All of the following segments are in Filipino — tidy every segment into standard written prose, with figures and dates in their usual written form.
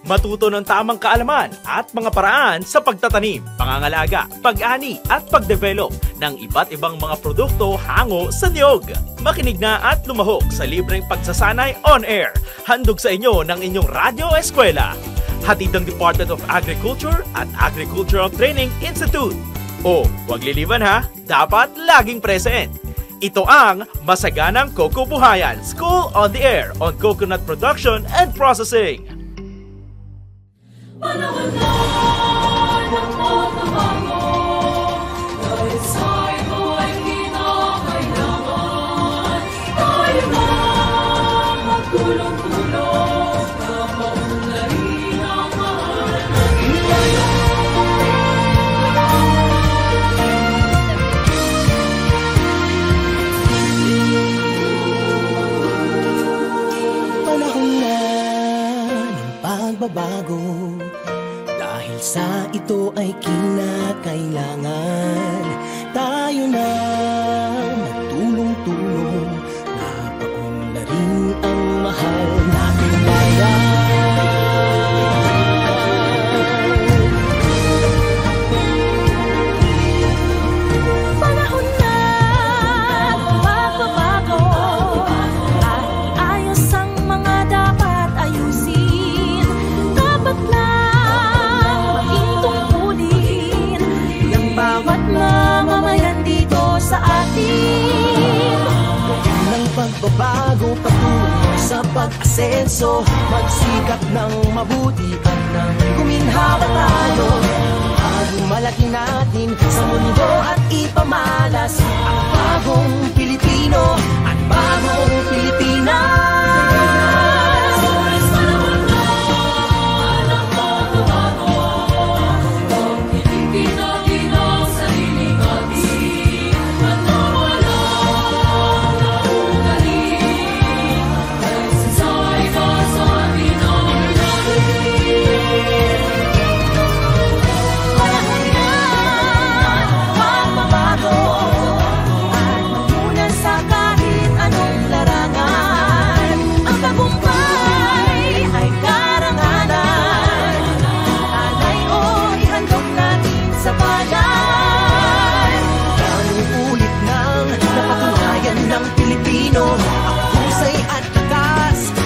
Matuto ng tamang kaalaman at mga paraan sa pagtatanim, pangangalaga, pag-ani at pagdevelop ng iba't ibang mga produkto hango sa niyog. Makinig na at lumahok sa libreng pagsasanay on air. Handog sa inyo ng inyong Radyo Eskwela. Hatid ng Department of Agriculture at Agricultural Training Institute. O, huwag liliban ha, dapat laging present. Ito ang Masaganang Kukubuhayan, School on the Air on Coconut Production and Processing. Panahon na ng pagbabago, dahil sa ito ay kinakailangan. Tayo na magtulong-tulong na maunlarin ang mahal ng ilayan. Panahon na ng pagbabago, sa ito ay kinakailangan. Tayo na magtulong-tulong na paunlarin ang mahal nating bayan. Panahon na magbabago at iayos ang mga dapat ayusin. Dapat na bawat mamamayan dito sa atin. Ng pagbabago patungo sa pag-asenso, magsikap ng mabuti at nang guminhawa tayo. Malaki natin sa mundo at ipamalas ang bagong Pilipino at bagong Pilipinas.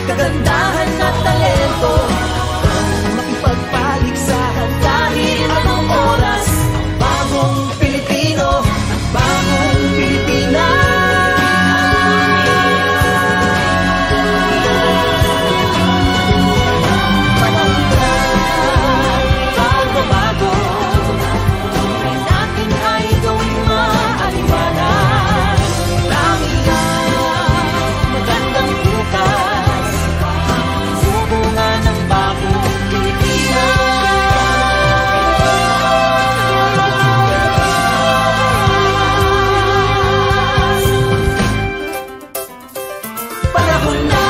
Kagandahan at talento ang makipagpaligsahan kahit anong oras. Bagong Pilipino at bagong Pilipinas. Panahon na pagbabago, ay natin ay gawing maaliwanag. Langit magandang bukas, bunga ng bagong Pilipinas. Panahon na.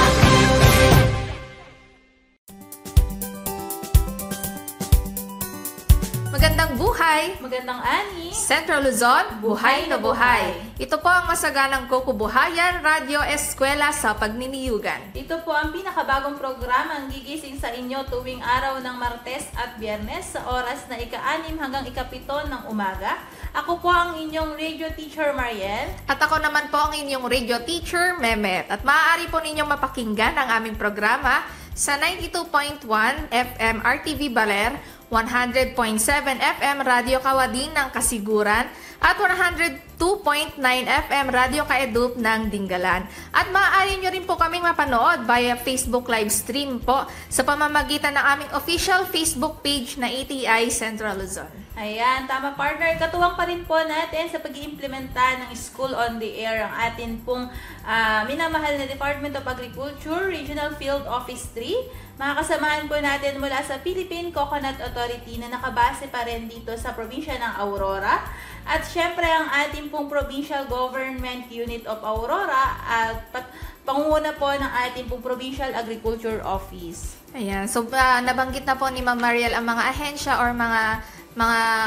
Magandang buhay! Magandang ani! Central Luzon, buhay na buhay! Ito po ang Masaganang Kukubuhayan, Radyo Eskwela sa Pagniniyugan. Ito po ang pinakabagong programang gigising sa inyo tuwing araw ng Martes at Biyernes sa oras na ika-6 hanggang ika-7 ng umaga. Ako po ang inyong radio teacher Mariel. At ako naman po ang inyong radio teacher Memet. At maaari po ninyong mapakinggan ang aming programa sa 92.1 FM RTV Baler, 100.7 FM Radio Kawading ng Kasiguran at 102.9 FM Radio Kaedup ng Dinggalan. At maaari nyo rin po kaming mapanood via Facebook live stream po sa pamamagitan ng aming official Facebook page na ATI Central Luzon. Ayan, tama partner. Katuwang pa rin po natin sa pag-iimplementa ng School on the Air ang atin pong minamahal na Department of Agriculture, Regional Field Office 3. Makakasamahan po natin mula sa Philippine Coconut Authority na nakabase pa rin dito sa probinsya ng Aurora. At syempre ang ating pong Provincial Government Unit of Aurora at pangunguna po ng ating pong Provincial Agriculture Office. Ayan, so nabanggit na po ni Ma'am Mariel ang mga ahensya or mga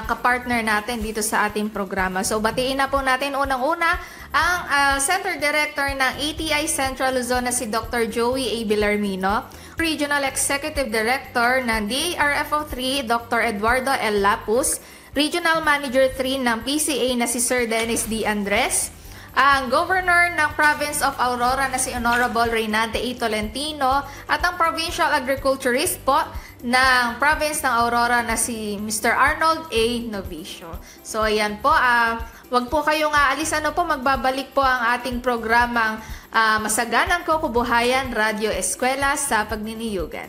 kapartner natin dito sa ating programa. So batiin na po natin unang-una ang Center Director ng ATI Central Luzon na si Dr. Joey A. Bellarmino. Regional Executive Director ng DARFO3, Dr. Eduardo L. Lapus, Regional Manager 3 ng PCA na si Sir Dennis D. Andres, ang Governor ng Province of Aurora na si Honorable Reynante A. Tolentino, at ang Provincial Agriculturist po ng Province ng Aurora na si Mr. Arnold A. Novicio. So ayan po, wag po kayong aalis, magbabalik po ang ating programang Masaganang Kukubuhayan Radio Eskwela sa Pagniniyugan.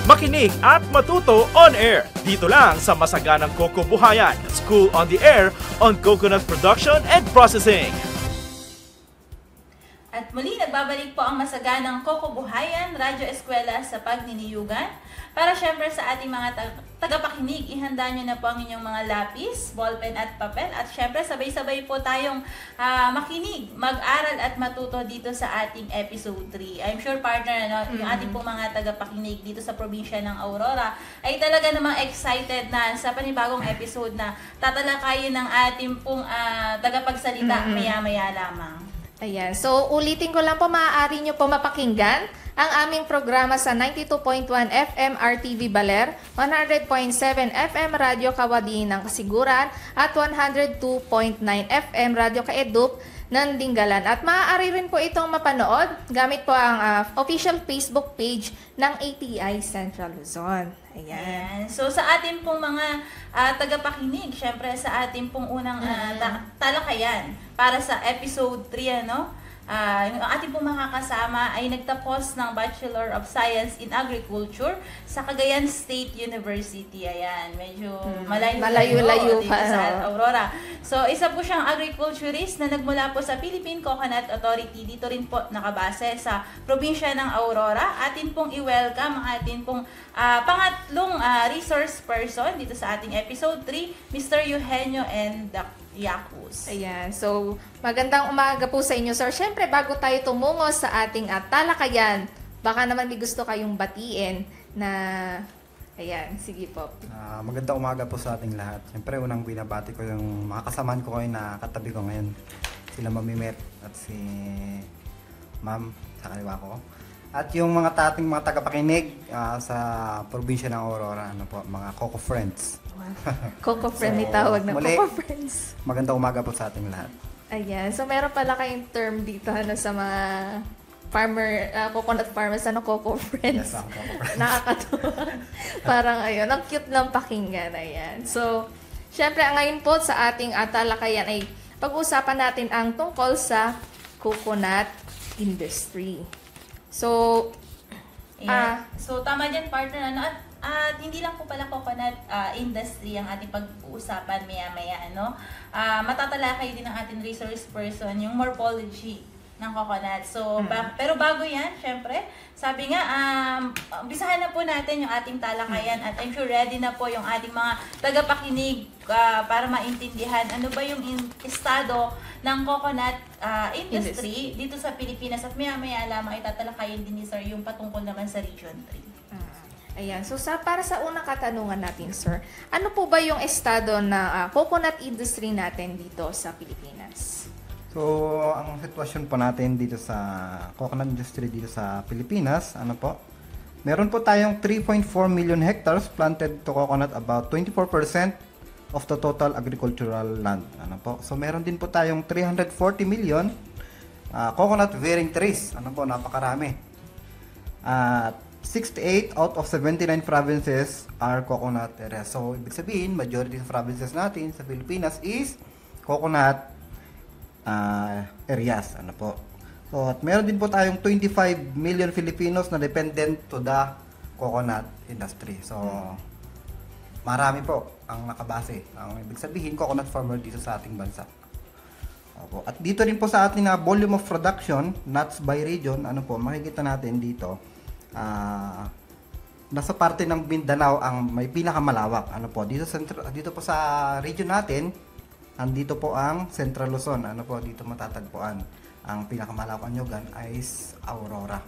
Makinig at matuto on air. Dito lang sa Masaganang Kukubuhayan, School on the Air on Coconut Production and Processing. At muli, nagbabalik po ang Masaganang Kukubuhayan Radyo Eskwela sa Pagniniyugan. Para syempre sa ating mga tagapakinig, ihanda nyo na po ang inyong mga lapis, ballpen at papel. At syempre, sabay-sabay po tayong makinig, mag-aral at matuto dito sa ating episode 3. I'm sure, partner, yung ating pong mga tagapakinig dito sa probinsya ng Aurora ay talaga namang excited na sa panibagong episode na tatalakayin ng ating pong tagapagsalita maya-maya lamang. Ayan. So, ulitin ko lang po, maaari nyo po mapakinggan ang aming programa sa 92.1 FM RTV Baler, 100.7 FM Radyo Kawadi ng Kasiguran, at 102.9 FM Radyo Kaedup ng Dinggalan. At maaari rin po itong mapanood gamit po ang official Facebook page ng ATI Central Luzon. Ayan. So sa ating pong mga tagapakinig, syempre sa ating pong unang talakayan para sa episode 3, yung ating pong makakasama ay nagtapos ng Bachelor of Science in Agriculture sa Cagayan State University. Ayan, medyo malayo-layo pa sa Aurora. So, isa po siyang agriculturist na nagmula po sa Philippine Coconut Authority. Dito rin po nakabase sa probinsya ng Aurora. Atin pong i-welcome ang atin pong pangatlong resource person dito sa ating episode 3, Mr. Eugenio N. Yacus. Ayan. So, magandang umaga po sa inyo, sir. Siyempre, bago tayo tumungo sa ating talakayan, baka naman may gusto kayong batiin na... Ayan, sige po. Magandang umaga po sa ating lahat. Siyempre, unang binabati ko yung mga kasamaan ko ngayon na katabi ko ngayon. Sila Mamimet at si Ma'am sa kaliwa ko. At yung mga ating mga tagapakinig sa probinsya ng Aurora, mga Coco Friends. Coco Friend, tawag na muli, Coco Friends. Magandang umaga po sa ating lahat. Ayan, so meron pala kayong term dito sa mga farmer, coconut farmers, Coco Friends. Yes, Coco Friends. Nakakatuwa. Parang ayun, ang cute lang pakinggan. Ayan. So, syempre ngayon po sa ating talakayan ay pag-uusapan natin ang tungkol sa coconut industry. So, so tama dyan, partner, at hindi lang po pala coconut industry ang ating pag-uusapan maya-maya, matatalakay din ng ating resource person yung morphology ng coconut. So, pero bago yan, syempre, sabi nga, umpisahan na po natin yung ating talakayan at I'm sure ready na po yung ating mga tagapakinig para maintindihan ano ba yung estado ng coconut industry dito sa Pilipinas at maya-maya lamang itatalakayin din ni Sir yung patungkol naman sa Region 3. Ayan. So, para sa unang katanungan natin, sir, ano po ba yung estado na coconut industry natin dito sa Pilipinas? So, ang sitwasyon po natin dito sa coconut industry dito sa Pilipinas, meron po tayong 3.4 million hectares planted to coconut, about 24% of the total agricultural land. So, meron din po tayong 340 million coconut bearing trees. Napakarami. 68 out of 79 provinces are coconut areas. So, ibig sabihin, majority of provinces natin sa Pilipinas is coconut areas. So, at meron din po tayong 25 million Filipinos na dependent to the coconut industry. So, marami po ang nakabase. Ang ibig sabihin, coconut farmer dito sa ating bansa. At dito rin po sa ating volume of production, nuts by region, makikita natin dito, nasa parte ng Mindanao ang may pinakamalawak. Dito po sa region natin, andito po ang Central Luzon. Dito matatagpuan. Ang pinakamalawak anyugan ay Aurora.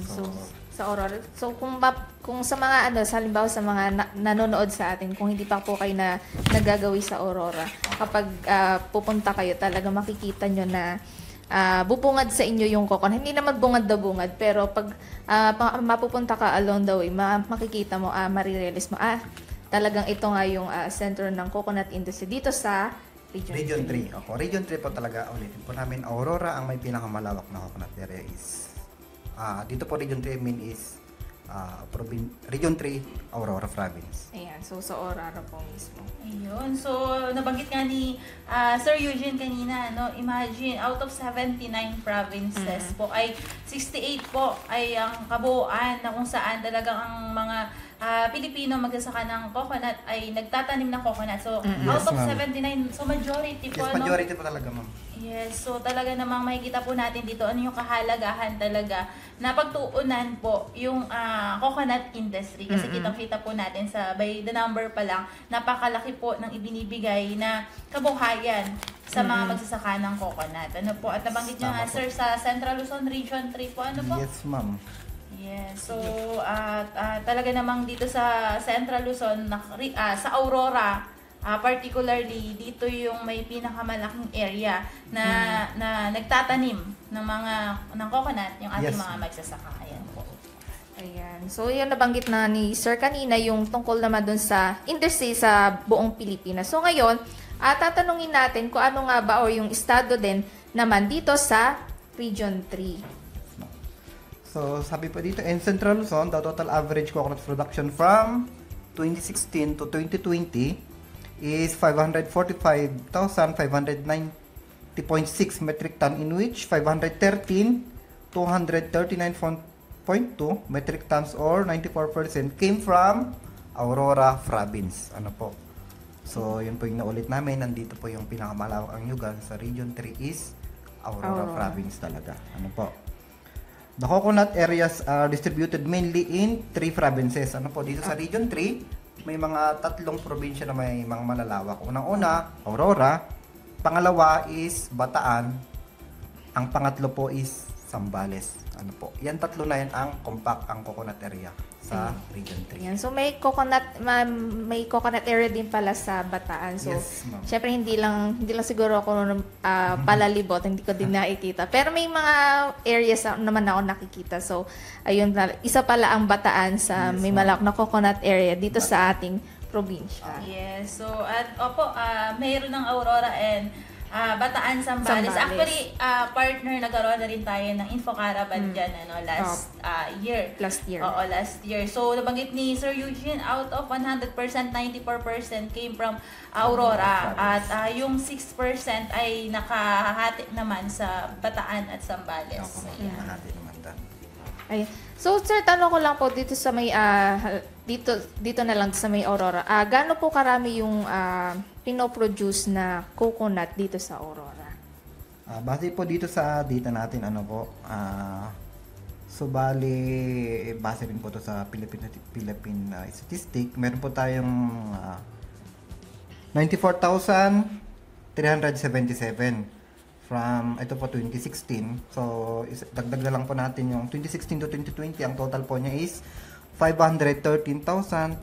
So, sa Aurora. So, kung sa mga halimbawa sa mga nanonood sa atin, kung hindi pa po kayo nagagawi sa Aurora, kapag pupunta kayo, talaga makikita nyo na bubungad sa inyo yung coconut. Hindi naman bungad na bungad, pero pag mapupunta ka along the way, makikita mo, marirealize mo, talagang ito nga yung center ng coconut industry dito sa Region 3. Ako, Region 3 po talaga, ulitin po namin, Aurora ang may pinakamalawak na coconut area is, dito po Region 3 mean is, Region 3, Aurora Province. Ayan, so sa Aurora po mismo. Ayun. So, nabanggit nga ni Sir Eugene kanina, no? Imagine, out of 79 provinces po, ay 68 po ay ang kabuuan na kung saan talagang ang mga Pilipino magsasaka ng coconut ay nagtatanim ng coconut. So, out Yes, of ma'am. 79, so majority po, Yes, majority po talaga, ma'am. Yes, so talaga namang makikita po natin dito ano yung kahalagahan talaga na pagtuunan po yung coconut industry. Kasi kitang-kita po natin sa by the number pa lang, napakalaki po ng ibinibigay na kabuhayan sa mga magsasaka ng coconut. Ano po? At nabanggit nyo nga, Tama po. sir, sa Central Luzon Region 3 po, ano po? Yes, ma'am. Yes, so talaga namang dito sa Central Luzon, sa Aurora, particularly dito yung may pinakamalaking area na nagtatanim ng coconut yung ating Yes. mga magsasaka. Ayan po. Ayan. So, yun nabanggit na ni Sir kanina yung tungkol naman dun sa industry sa buong Pilipinas. So, ngayon, tatanungin natin kung ano nga ba o yung estado din naman dito sa Region 3. So, sabi po dito, in Central Luzon, the total average coconut production from 2016 to 2020 is 545,590.6 metric ton, in which 239.2 metric tons or 94% came from Aurora Province. Ano po? So, yun po yung naulit namin. Nandito po yung pinakamalawak ang yugan sa Region 3 is Aurora Province talaga. Ano po? The coconut areas are distributed mainly in 3 provinces. Ano po, dito sa Region 3, may mga 3 probinsya na may mga malalawak. Unang-una, Aurora. Pangalawa is Bataan. Ang pangatlo po is Zambales. Ano po, yan 3 na yan ang compact ang coconut area sa Region 3. Ayan. So, may coconut area din pala sa Bataan. So, Yes, ma'am. syempre hindi lang siguro ako palalibot, hindi ko din nakikita. Pero may mga areas naman ako nakikita. So, ayun, isa pala ang Bataan sa Yes, may ma'am. malawak na coconut area dito sa ating probinsya. Yes, so at mayroon ng Aurora and Bataan, Zambales. Zambales. Actually, partner, nagkaroon na rin tayo ng Info Caravan dyan, last year. Last year. Oo, last year. So, nabanggit ni Sir Eugene, out of 100%, 94% came from Aurora. At yung 6% ay nakahati naman sa Bataan at Zambales. Ako, Ayan. natin naman dan. Ay. So, sir, tanong ko lang po dito sa may dito na lang sa may Aurora. Gaano po karami yung pinoproduce na coconut dito sa Aurora? Base po dito sa data natin, ano po, so bali, base rin po to sa Philippine statistic, meron po tayong 94,377 from, ito po 2016. So, dagdag na lang po natin yung 2016 to 2020, ang total po niya is 513,239.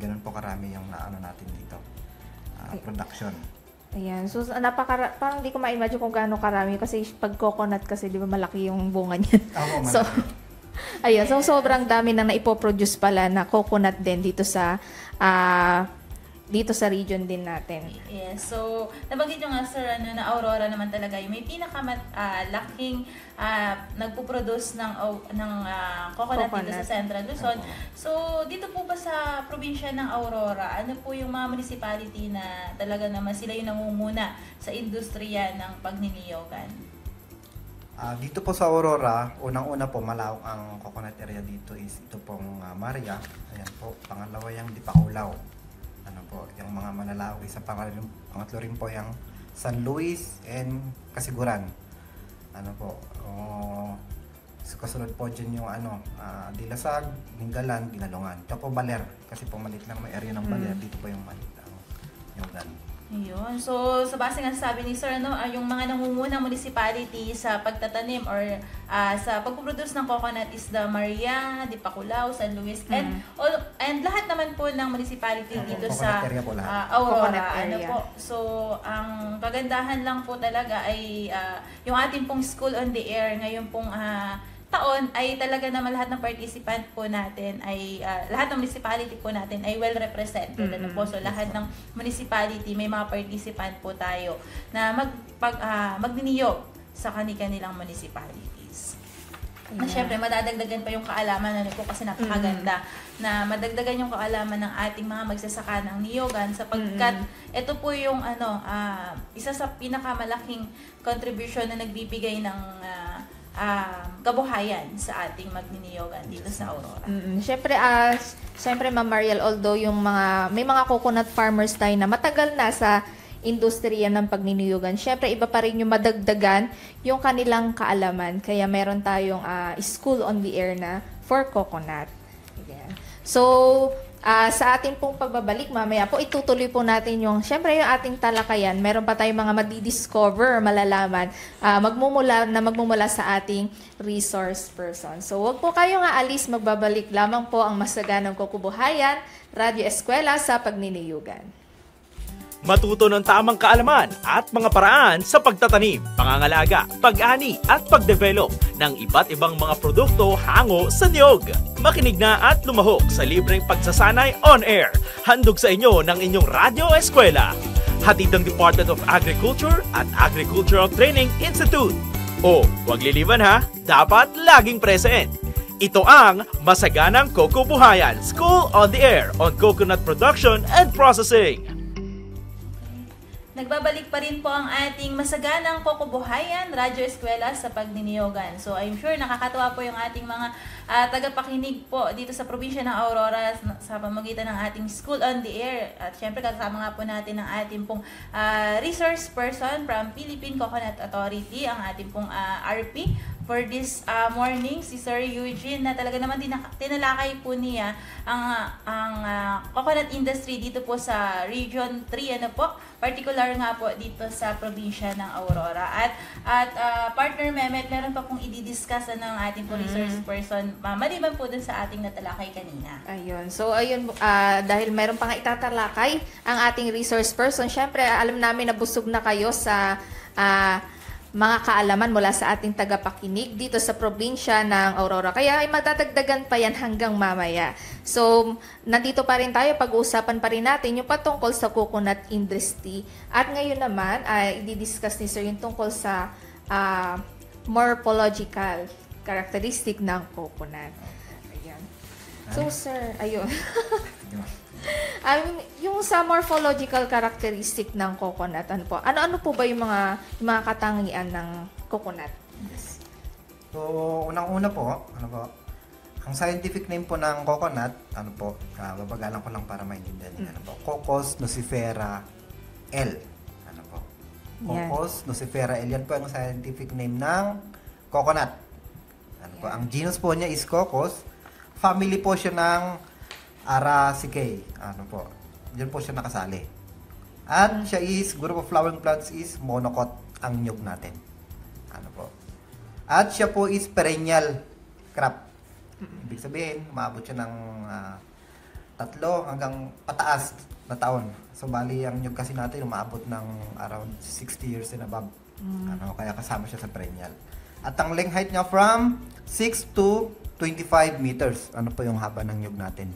Ganun po karami yung naano natin dito. Production. Ayan. So, parang di ko ma-imagine kung gaano karami kasi pag coconut kasi, di ba, malaki yung bunga niyan. Ako, So, ayan. So, sobrang dami na naipoproduce pala na coconut din dito sa region din natin. Yes. So, nabanggit nyo nga, sir, na Aurora naman talaga yung may pinakalaking nagpo-produce ng coconut dito sa Central Luzon. So, dito po ba sa probinsya ng Aurora, ano po yung mga municipality na talaga naman sila yung nangunguna sa industriya ng pagniniyogan? Dito po sa Aurora, unang-una po malawak ang coconut area dito is ito pong Maria. Ayan po. Pangalawa yung Dipakulaw. Ano po, yung mga malalawak. Pangatlo rin po yung San Luis and Kasiguran. Ano po, kasunod po dyan yung Dilasag, Ninggalan, Ginalungan. Ito po Baler, kasi po maliit lang may area ng Baler. Dito po yung maliit ang yugan. Ayun. So, sa base nga sa sabi ni Sir, yung mga nangungunang municipality sa pagtatanim or sa pagpuproduce ng coconut is the Maria, Dipakulaw, San Luis, and lahat naman po ng municipality dito sa Coconut area po lahat. Aurora. Coconut area. So, ang kagandahan lang po talaga ay yung ating pong School on the Air ngayon pong taon ay talaga naman lahat ng participant po natin ay lahat ng municipality po natin ay well represented. Ano po? So lahat ng municipality may mga participant po tayo na magniniyog sa kanilang municipalities. Na syempre madadagdagan pa yung kaalaman po kasi napakaganda na madagdagan yung kaalaman ng ating mga magsasaka ng niyogan sapagkat ito po yung isa sa pinakamalaking contribution na nagbibigay ng kabuhayan sa ating magniniyogan dito sa Aurora. Siyempre, Ma'am Mariel, although may mga coconut farmers tayo na matagal na sa industriya ng pagniniyugan, siyempre iba pa rin yung madagdagan yung kanilang kaalaman. Kaya meron tayong school on the air na for coconut. Ayan. So, sa ating pong pagbabalik, mamaya po itutuloy po natin yung ating talakayan. Meron pa tayong mga madidiscover, malalaman, magmumula sa ating resource person. So, wag po kayong aalis, magbabalik lamang po ang masaganang kukubuhayan, Radyo Eskwela sa Pagniniyugan. Matuto ng tamang kaalaman at mga paraan sa pagtatanim, pangangalaga, pag-ani at pag-develop ng iba't ibang mga produkto hango sa niyog. Makinig na at lumahok sa libreng pagsasanay on air. Handog sa inyo ng inyong Radyo Eskwela. Hatid ng Department of Agriculture at Agricultural Training Institute. O, huwag liliban ha, dapat laging present. Ito ang Masaganang Kukubuhayan, School on the Air on Coconut Production and Processing. Nagbabalik pa rin po ang ating masaganang kukubuhayan, Radyo Eskwela sa Pagniniyugan. So I'm sure nakakatuwa po yung ating mga tagapakinig po dito sa probinsya ng Aurora sa pamamagitan ng ating School on the Air. At syempre kasama nga po natin ang ating pong resource person from Philippine Coconut Authority, ang ating pong RP. For this morning, si Sir Eugene na talaga naman tinalakay po niya ang coconut industry dito po sa Region 3, particular nga po dito sa probinsya ng Aurora. At partner Mehmet, meron pa pong i-discuss ng ating po resource person, maliban po dun sa ating natalakay kanina. Ayun. So, dahil meron pa nga itatalakay ang ating resource person, syempre, alam namin na busog na kayo sa mga kaalaman mula sa ating tagapakinig dito sa probinsya ng Aurora. Kaya ay magdadagdagan pa yan hanggang mamaya. So, nandito pa rin tayo, pag-uusapan pa rin natin yung patungkol sa coconut industry. At ngayon naman, ay i-discuss ni Sir yung tungkol sa morphological characteristic ng coconut. Ayan. So, Sir, ayun. Yung sa morphological characteristic ng coconut, ano po ba yung mga katangian ng coconut? So, unang-una po, ang scientific name po ng coconut, babagalan ko lang para maintindihan niyo, Cocos nucifera L. Cocos nucifera L, yan po ang scientific name ng coconut. Ang genus po niya is Cocos. Family po siya ng Araceae. Diyan po siya nakasali. At siya is, group of flowering plants is monocot ang nyug natin. At siya po is perennial crop. Ibig sabihin, maabot siya ng 3 hanggang pataas na taon. So, bali, ang nyug kasi natin, umaabot ng around 60 years and above. Kaya kasama siya sa perennial. At ang length height niya from 6 to 25 meters. Ano po yung haba ng nyug natin?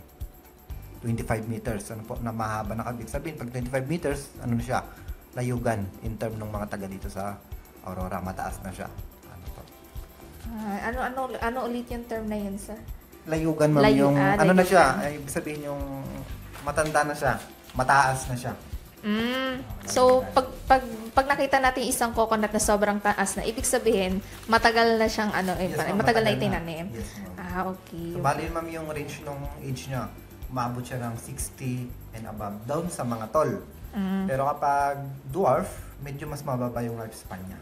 25 meters. Na mahaba na kabig sabihin. Pag 25 meters, na siya? Layugan in term ng mga taga dito sa Aurora. Mataas na siya. Ano ulit yung term na yun, Sir? Layugan, ma'am. Yung, na siya? Ay, ibig sabihin yung matanda na siya. Mataas na siya. So, pag nakita natin isang coconut na sobrang taas na, ibig sabihin, matagal na siyang matagal na itinanim. Yes, okay. So, bali, ma'am, yung range ng age niya, umabot siya ng 60 and above down sa mga tall. Pero kapag dwarf, medyo mas mababa yung lifespan niya.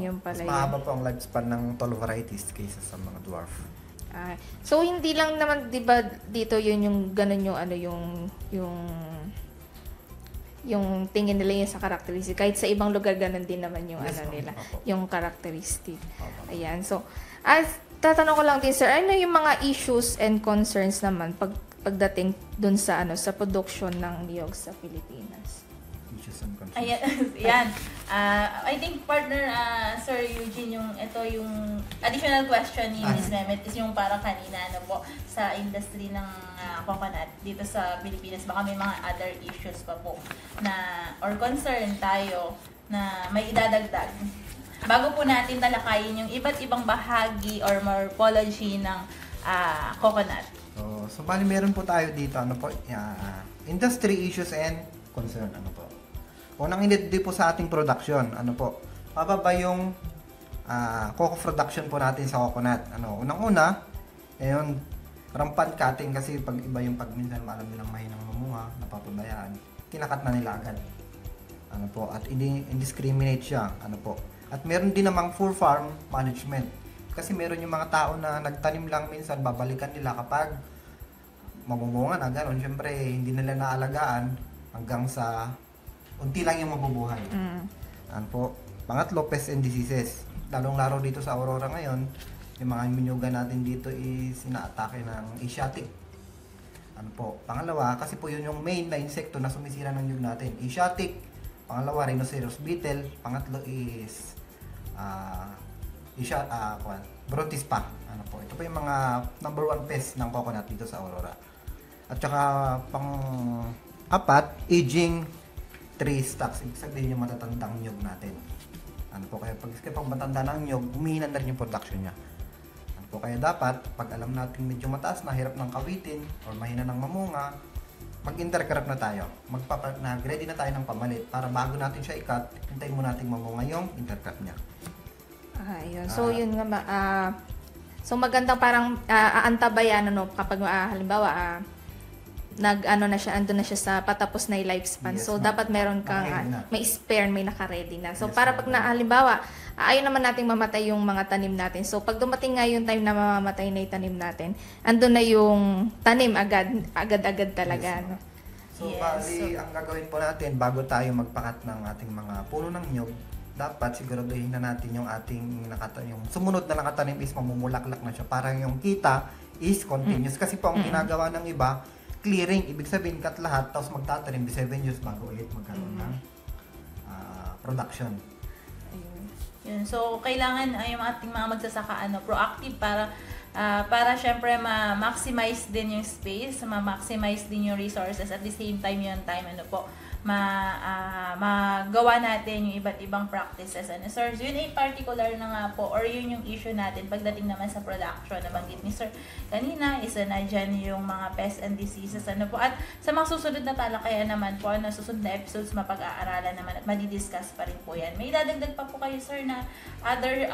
Yun pala mas mahaba po ang lifespan ng tall varieties kaysa sa mga dwarf. So hindi lang naman 'di ba dito yun yung ganun yung yung tingin nila yun sa characteristic. Kahit sa ibang lugar, ganun din naman yung Yes, ano nila, opo. yung characteristic. Opo. Ayan. So, tatanong ko lang din, sir, ano yung mga issues and concerns naman pagdating dun sa sa production ng niyog sa Pilipinas? Issues and concerns. Ayan, yan. I think partner Sir Eugene, yung additional question ni Ms. Mehmet is yung para kanina po sa industry ng coconut dito sa Pilipinas. Baka may mga other issues pa po na or concern tayo na may idadagdag. Bago po natin talakayin yung iba't ibang bahagi or morphology ng coconut. So bali meron po tayo dito industry issues and concern po. Unang hindi po sa ating production, pababa yung coco production po natin sa coconut. Unang-una, rampant cutting kasi pag iba yung minsan alam nilang mahinang mamunga, napapabayaan, kinakat na nila agad. At indiscriminate siya, At meron din namang full farm management. Kasi meron yung mga tao na nagtanim lang minsan, babalikan nila kapag mamumunga na gano'n. Siyempre, hindi nila naalagaan hanggang sa unti lang yung mabubuhay. Pangatlo, pests and diseases. Lalong-laro dito sa Aurora ngayon, yung mga minyuga natin dito is inaatake ng Asiatic. Pangalawa, kasi po yun yung main na insekto na sumisira ng nyug natin. Asiatic. Pangalawa, rhinoceros beetle. Pangatlo is Brontis pa. Ito po yung mga number 1 pest ng coconut dito sa Aurora. At saka pang-apat, aging tree stocks. Ibig sabihin yung matatandang nyug natin. Kaya pag matanda ng nyug, humihina na rin yung production niya. Kaya dapat, pag alam natin medyo mataas na, hirap ng kawitin, or mahina ng mamunga, mag-intercrop na tayo. Ready na tayo ng pamalit para bago natin siya i-cut, hintayin mo natin mamunga yung intercrop niya. Ayun. So, yun nga so magandang parang aantabayan kapag halimbawa andun na siya sa patapos na yung lifespan. Yes, so, ma'am. dapat meron kang may spare, may naka-ready na. So, Yes, para ma'am. pag halimbawa, ayaw naman nating mamatay yung mga tanim natin. So, pag dumating nga yung time na mamamatay na yung tanim natin, andun na yung tanim agad-agad talaga. Yes, ma'am. So, Yes, bali, ang gagawin po natin, bago tayo magpakat ng ating mga puno ng nyug, dapat siguraduhin na natin yung ating yung sumunod na nakatanim is mamumulaklak na siya. Parang yung kita is continuous. Kasi po ang ginagawa ng iba, clearing, ibig sabihin cut lahat, tapos magtatanim 7 years bago ulit magkaroon ng production. Yun. So, kailangan yung ating mga magsasaka proactive para syempre ma-maximize din yung space, ma-maximize din yung resources, at the same time yung time magawa natin yung iba't ibang practices. Sir, yun ay particular na nga po, or yun yung issue natin pagdating naman sa production. Nabanggit ni Sir kanina, isa na dyan yung mga pests and diseases. At sa mga susunod na talakayan naman po, susunod na episodes, mapag-aaralan naman at madidiscuss pa rin po yan. May dadagdag pa po kayo, Sir, na other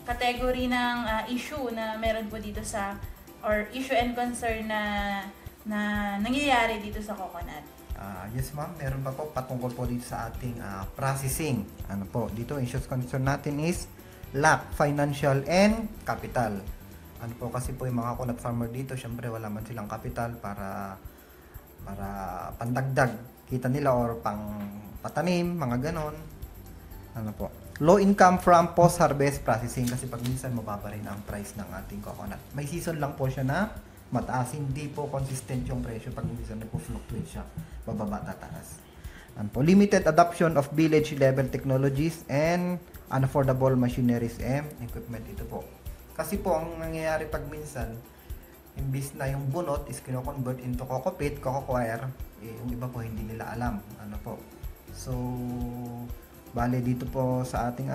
category ng issue na meron po dito or issue and concern na nangyayari dito sa coconut? Yes ma'am, meron pa po patungkol po dito sa ating processing. Dito issues concern natin is lack financial and capital. Kasi po yung mga coconut farmer dito, syempre wala man silang capital para pandagdag kita nila or pang patanim, mga ganon. Low income from post-harvest processing, kasi pag minsan mababa rin ang price ng ating coconut. May season lang po siya na mataas, hindi po consistent yung presyo pag minsan nagpo-fluctuate siya, bababa tataas. Limited adoption of village level technologies and unaffordable machineries and equipment. Ito po. Kasi po ang nangyayari pag minsan, imbis na yung bunot is kino-convert into coco pit, coco coir, yung iba po hindi nila alam. So, bale dito po sa ating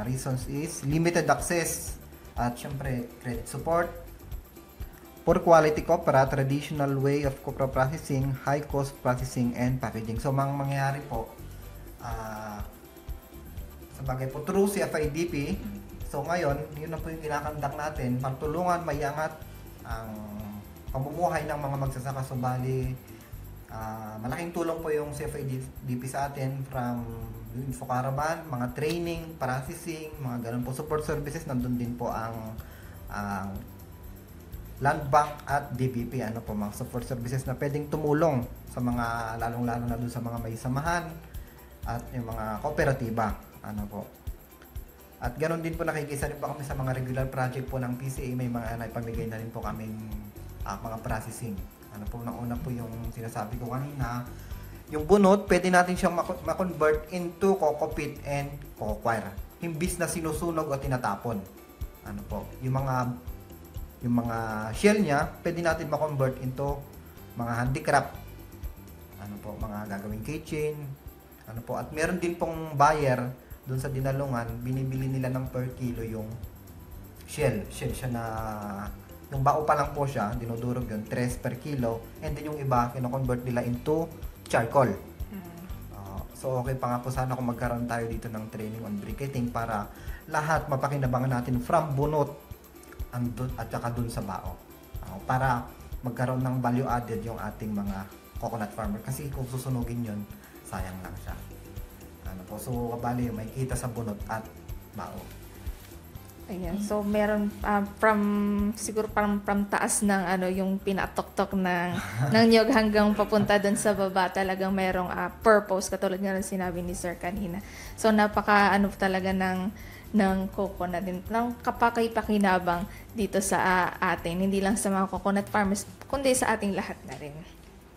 reasons is limited access at syempre credit support, poor quality copra, traditional way of copra processing, high cost processing and packaging. So mangyayari po sa bagay po through CFIDP. So ngayon, yun na po yung kinakandak natin, pagtulungan maiangat ang pamumuhay ng mga magsasaka. So bali malaking tulong po yung CFIDP sa atin, from info caravan, mga training, processing, mga ganun po support services. Nandun din po ang Land Bank at DBP, ano po, mga support services na pwedeng tumulong sa mga, lalong-lalo na doon sa mga may samahan at yung mga kooperatiba, ano po. At ganoon din po, nakikisa rin po kami sa mga regular project po ng PCA, may mga naipamigay na rin po kaming mga processing. Ano po, una po yung sinasabi ko kanina, yung bunot, pwede natin siyang ma-convert into coco pit and coco coir. Himbis na sinusunog o tinatapon. Ano po, yung mga shell niya, pwede natin ma-convert into mga handicraft. Ano po, mga gagawing kitchen. Ano po, at meron din pong buyer doon sa Dinalungan, binibili nila ng per kilo yung shell. Shell siya na, yung bao pa lang po siya, dinudurog yun, 3 per kilo. And then yung iba, kino-convert nila into charcoal. So okay pa nga po sana kung magkaroon tayo dito ng training on briquetting para lahat mapakinabangan natin from bunot at saka dun sa bao. Para magkaroon ng value added yung ating mga coconut farmer. Kasi kung susunugin yun, sayang lang siya. Ano po, so kabali may kita sa bunot at bao. Ayan. So meron siguro parang from taas ng yung pinatok-tok ng niyog hanggang papunta doon sa baba, talagang merong purpose katulad nga ng sinabi ni Sir kanina. So napaka talaga ng coconut din, ng kapaki-pakinabang dito sa atin, hindi lang sa mga coconut farmers kundi sa ating lahat na rin.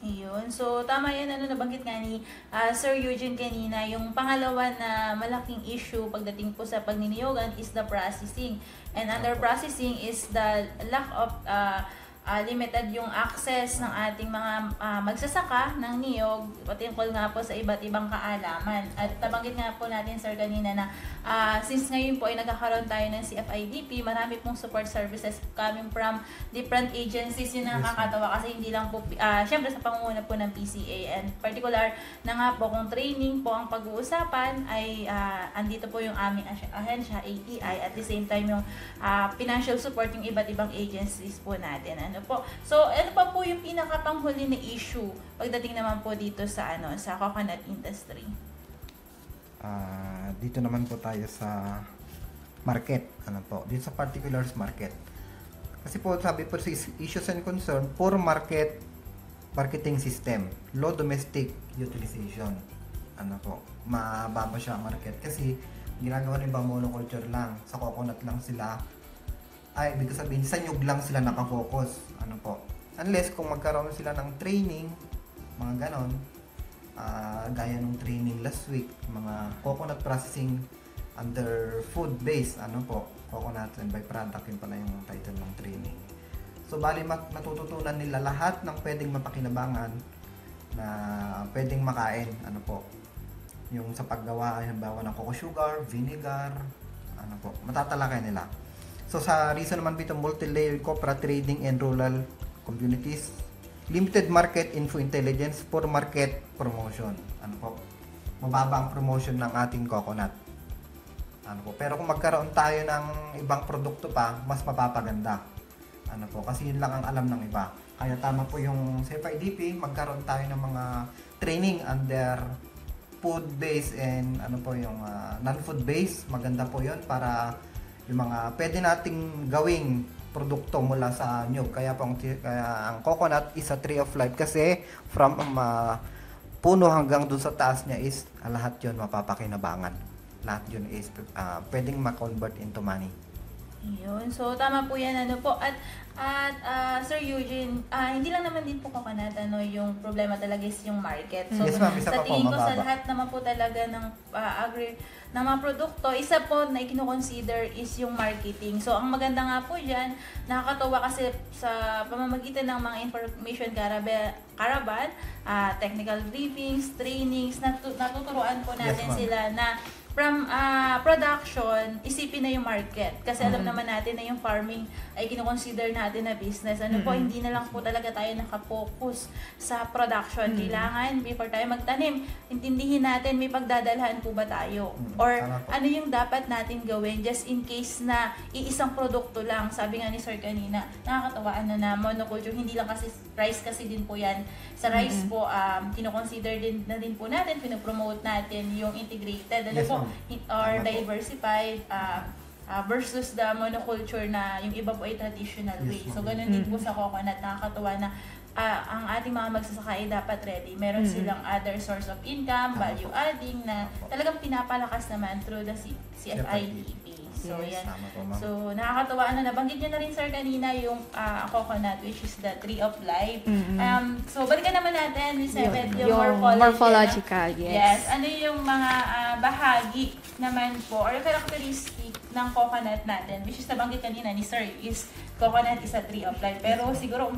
Ayun. So, tama yan, nabanggit nga ni Sir Eugene kanina, yung pangalawa na malaking issue pagdating po sa pagniniyogan is the processing. And under processing is the lack of limited yung access ng ating mga magsasaka ng niyog, patungkol nga po sa iba't ibang kaalaman. At nabanggit nga po natin, Sir, kanina na since ngayon po ay nagkakaroon tayo ng CFIDP, marami pong support services coming from different agencies. Yun na nakakatawa kasi hindi lang po, syempre sa pangunguna po ng PCA, and particular na nga po kung training po ang pag-uusapan ay andito po yung aming ahensya, ATI, at the same time yung financial support yung iba't ibang agencies po natin. Ano po? So, ano pa po yung pinakapanghuli na issue pagdating naman po dito sa sa coconut industry? Dito naman po tayo sa market, ano po, dito sa particulars market. Kasi po sabi po sa issues and concern, poor marketing system, low domestic utilization. Ano po, mababa siya ang market kasi ginagawa nila monoculture lang, sa coconut lang sila. Ay, ibig sabihin, sa nyug lang sila nakafocus. Ano po? Unless kung magkaroon sila ng training, mga ganon, gaya nung training last week, mga coconut processing under food base, ano po, coconut and byproduct, yun pala yung title ng training. So, bali matututunan nila lahat ng pwedeng mapakinabangan na pwedeng makain, ano po, yung sa paggawa, halimbawa ng cocoa sugar, vinegar, ano po, matatalakay nila. So sa reason naman dito, multi-layered copra trading and rural communities, limited market info intelligence, poor market promotion. Ano po? Mababa ang promotion ng ating coconut. Ano po? Pero kung magkaroon tayo ng ibang produkto pa, mas mapapaganda. Ano po? Kasi yun lang ang alam ng iba. Kaya tama po yung CFIDP, magkaroon tayo ng mga training under food base and ano po yung non-food base. Maganda po yun para yung mga pwede nating gawing produkto mula sa nyug. Kaya ang coconut is a tree of life kasi from puno hanggang dun sa taas niya is lahat yun mapapakinabangan. Lahat yun is pwedeng ma-convert into money. Yun. So, tama po yan. Ano po. At Sir Eugene, hindi lang naman din po coconut, yung problema talaga is yung market. So, yes, ma'am, isa sa pa po, tingin ko sa mababa. lahat naman po talaga ng ng mga produkto, isa po na ikinukonsider is yung marketing. So, ang maganda nga po dyan, nakakatawa kasi sa pamamagitan ng mga information caravan, technical briefings, trainings, natuturuan po natin Yes, ma'am. sila na from production, isipin na yung market. Kasi alam naman natin na yung farming ay kinukonsider natin na business. Ano po, hindi na lang po talaga tayo nakapokus sa production. Kailangan, before tayo magtanim, intindihin natin may pagdadalhan po ba tayo? Or Tama po. ano yung dapat natin gawin just in case na iisang produkto lang. Sabi nga ni Sir kanina, nakakatawa na monoculture, hindi lang kasi rice kasi din po yan. Sa rice po, kinoconsider din po natin, pinopromote natin yung integrated, ano Yes, po, ma'am. or Tama po. diversified versus the monoculture na yung iba po ay traditional way. So, ganun din po sa coconut. Nakakatuwa na ang ating mga magsasaka ay dapat ready. Meron silang other source of income, value adding na talagang pinapalakas naman through the CFIDP. So, yan. Tama po, ma'am. So, nakakatuwa na nabanggit nyo na rin, sir, kanina yung coconut, which is the tree of life. So, balikan naman natin, Miss Ebet, yung morphological, yes. Yes. Ano yung mga bahagi naman po, or characteristic ng coconut natin, which is nabanggit kanina ni sir, is coconut is a tree of life. Pero siguro,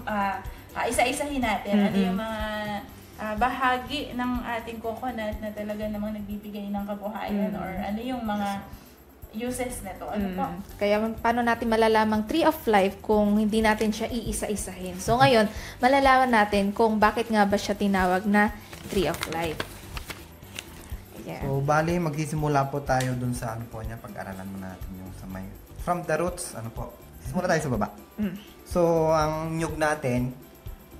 isa-isahin natin. Ano yung mga bahagi ng ating coconut na talaga namang nagbibigay ng kabuhayan, or ano yung mga uses nito. Ano po? Kaya paano natin malalamang tree of life kung hindi natin siya iisa-isahin? So ngayon, malalaman natin kung bakit nga ba siya tinawag na tree of life. Ayan. So, bali, magsisimula po tayo dun sa ano po niya, pag-aralan mo natin yung sa may, from the roots, ano po, simula tayo sa baba. So, ang nyug natin,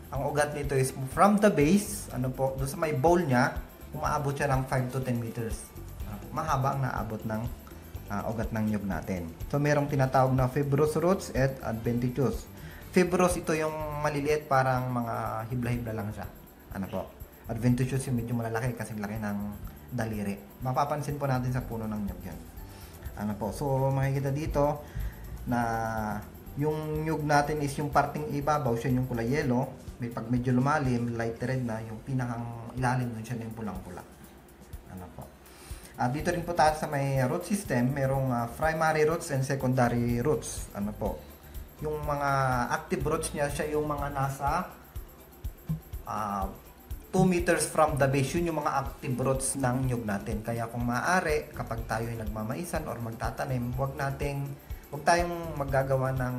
ang ugat nito is from the base, ano po, dun sa may bowl niya, umaabot siya ng 5 to 10 meters. Mahaba ang naabot ng ugat ng nyug natin. So, merong tinatawag na fibrous roots at adventitious. Fibrous, ito yung maliliit, parang mga hibla-hibla lang siya. Ano po? Adventitious yung medyo malalaki kasi laki ng daliri. Mapapansin po natin sa puno ng nyug yan. Ano po? So, makikita dito na yung nyug natin is yung parting ibabaw, siya yung kulay yellow. Pag medyo lumalim, light red na, yung pinakang ilalim nun siya na yung pulang-pula. Ano po? Dito rin po tayo sa may root system, merong primary roots and secondary roots. Ano po? Yung mga active roots niya, siya yung mga nasa 2 meters from the base. Yun yung mga active roots ng nyug natin. Kaya kung maaari, kapag tayo ay nagmamaisan or magtatanim, huwag tayong maggagawa ng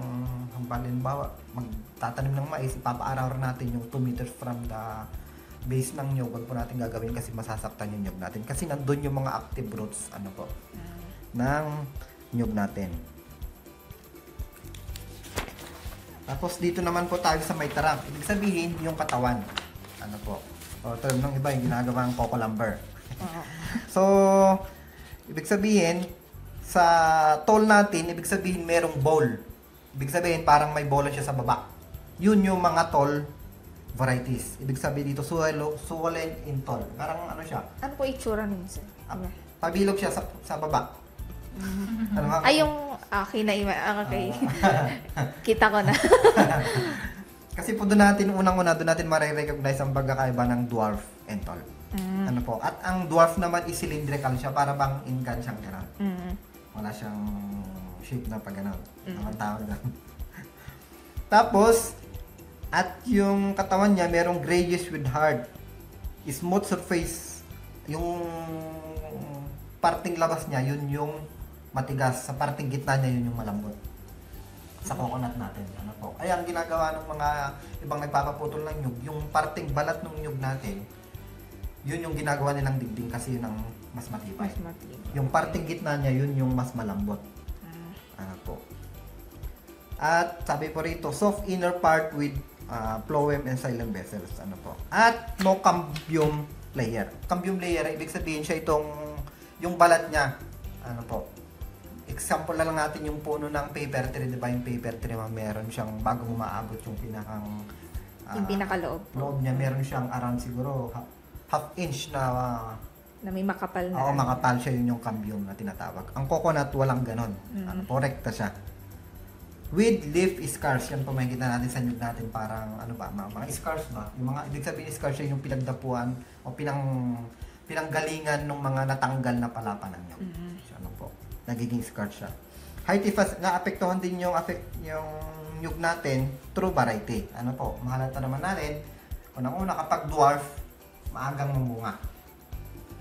halimbawa, magtatanim ng mais, ipapaarar natin yung 2 meters from the base ng nyug. Huwag po natin gagawin kasi masasaktan yung nyug natin. Kasi nandun yung mga active roots, ano po, ng nyug natin. Tapos dito naman po tayo sa may trunk. Ibig sabihin, yung katawan. Ano po? O term ng iba, yung ginagawang coco lumber. So, ibig sabihin, sa tall natin, ibig sabihin merong bowl. Ibig sabihin, parang may bola siya sa baba. Yun yung mga tall varieties. Ibig sabihin dito, suwalen in tall. Parang ano siya? Ano po itsura nun, sir? Pabilog siya sa baba. Ano nga? Ay, yung okay na okay. Kita ko na. Kasi po doon natin, unang-una, doon natin marirecognize ang pagkakaiba ng dwarf and tall. Ano po? At ang dwarf naman is cylindrical siya, para bang ingan siyang gano'n. Wala siyang shape na pag gano'n. Ang tawag na. Tapos, at yung katawan niya, merong grayish with hard. Smooth surface. Yung parting labas niya, yun yung matigas. Sa parting gitna niya, yun yung malambot. Sa coconut natin. Ano po? Ay, ang ginagawa ng mga ibang nagpapaputol ng nyug, yung parting balat ng nyug natin, yun yung ginagawa nilang dingding kasi yun ang mas matibay. Yung parting gitna niya, yun yung mas malambot. Ano po? At sabi po rito, soft inner part with phloem and xylem vessels. Ano po? At no cambium layer. Cambium layer, ibig sabihin siya yung balat niya. Ano po? Example na lang natin yung puno ng paper tree, di ba? Yung paper tree, meron siyang, bago umaabot yung pinakang Yung pinakaloob. loob niya, meron siyang around siguro half inch na Na may makapal na. oo, makapal siya, yun yung cambium na tinatawag. Ang coconut, walang ganon. Ano po, rekta siya. With leaf scars, yan po makikita natin sa nyug natin, parang ano ba, mga scars ba? Yung mga, ibig sabihin scars siya yung pinagdapuan o pinanggalingan ng mga natanggal na palapa ng nyug. So, ano po, nagiging scar siya. Height naapektuhan din yung nyug natin through variety. Ano po, mahalata naman natin, unang-una kapag dwarf, maagang mamunga.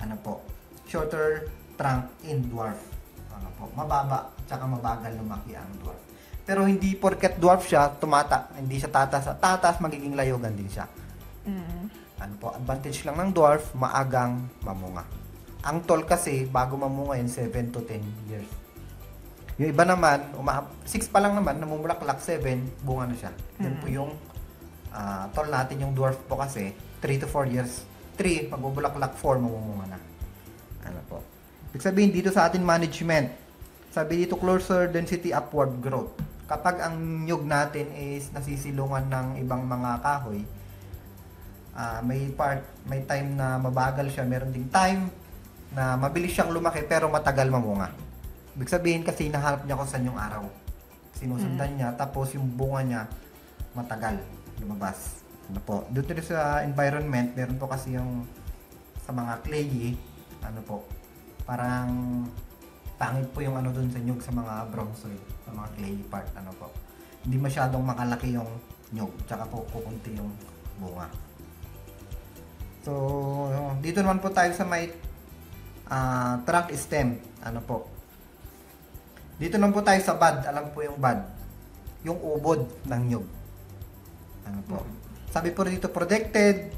Ano po, shorter trunk in dwarf. Ano po, mababa, tsaka mabagal lumaki ang dwarf. Pero hindi porket dwarf siya, hindi siya tatas, magiging layogan din siya. Ano po, advantage lang ng dwarf, maagang mamunga. Ang tall kasi, bago mamunga yun, 7 to 10 years. Yung iba naman, 6 pa lang naman, namumulaklak, 7, bunga na siya. Yan po yung tall natin, yung dwarf po kasi, 3 to 4 years. 3, pag bubulaklak, 4, mamumunga na. Ano po. Ibig sabihin, dito sa atin management, Sabi dito, closer density upward growth. Kapag ang nyug natin is nasisilungan ng ibang mga kahoy, may time na mabagal siya, meron ding time na mabilis siyang lumaki pero matagal mamunga. Ibig sabihin kasi nahanap niya kung saan yung araw. Sinusundan niya, tapos yung bunga niya matagal lumabas. Ano po? Dito sa environment, meron po kasi yung sa mga clayy, ano po, parang pangit po yung ano dun sa nyug sa mga brown soil, sa mga clayy part, ano po. Hindi masyadong makalaki yung nyug, tsaka po kukunti yung bunga. So, dito naman po tayo sa may trunk stem, ano po. Dito naman po tayo sa bud, alam po yung bud, yung ubod ng nyug. Ano po. Sabi po dito, protected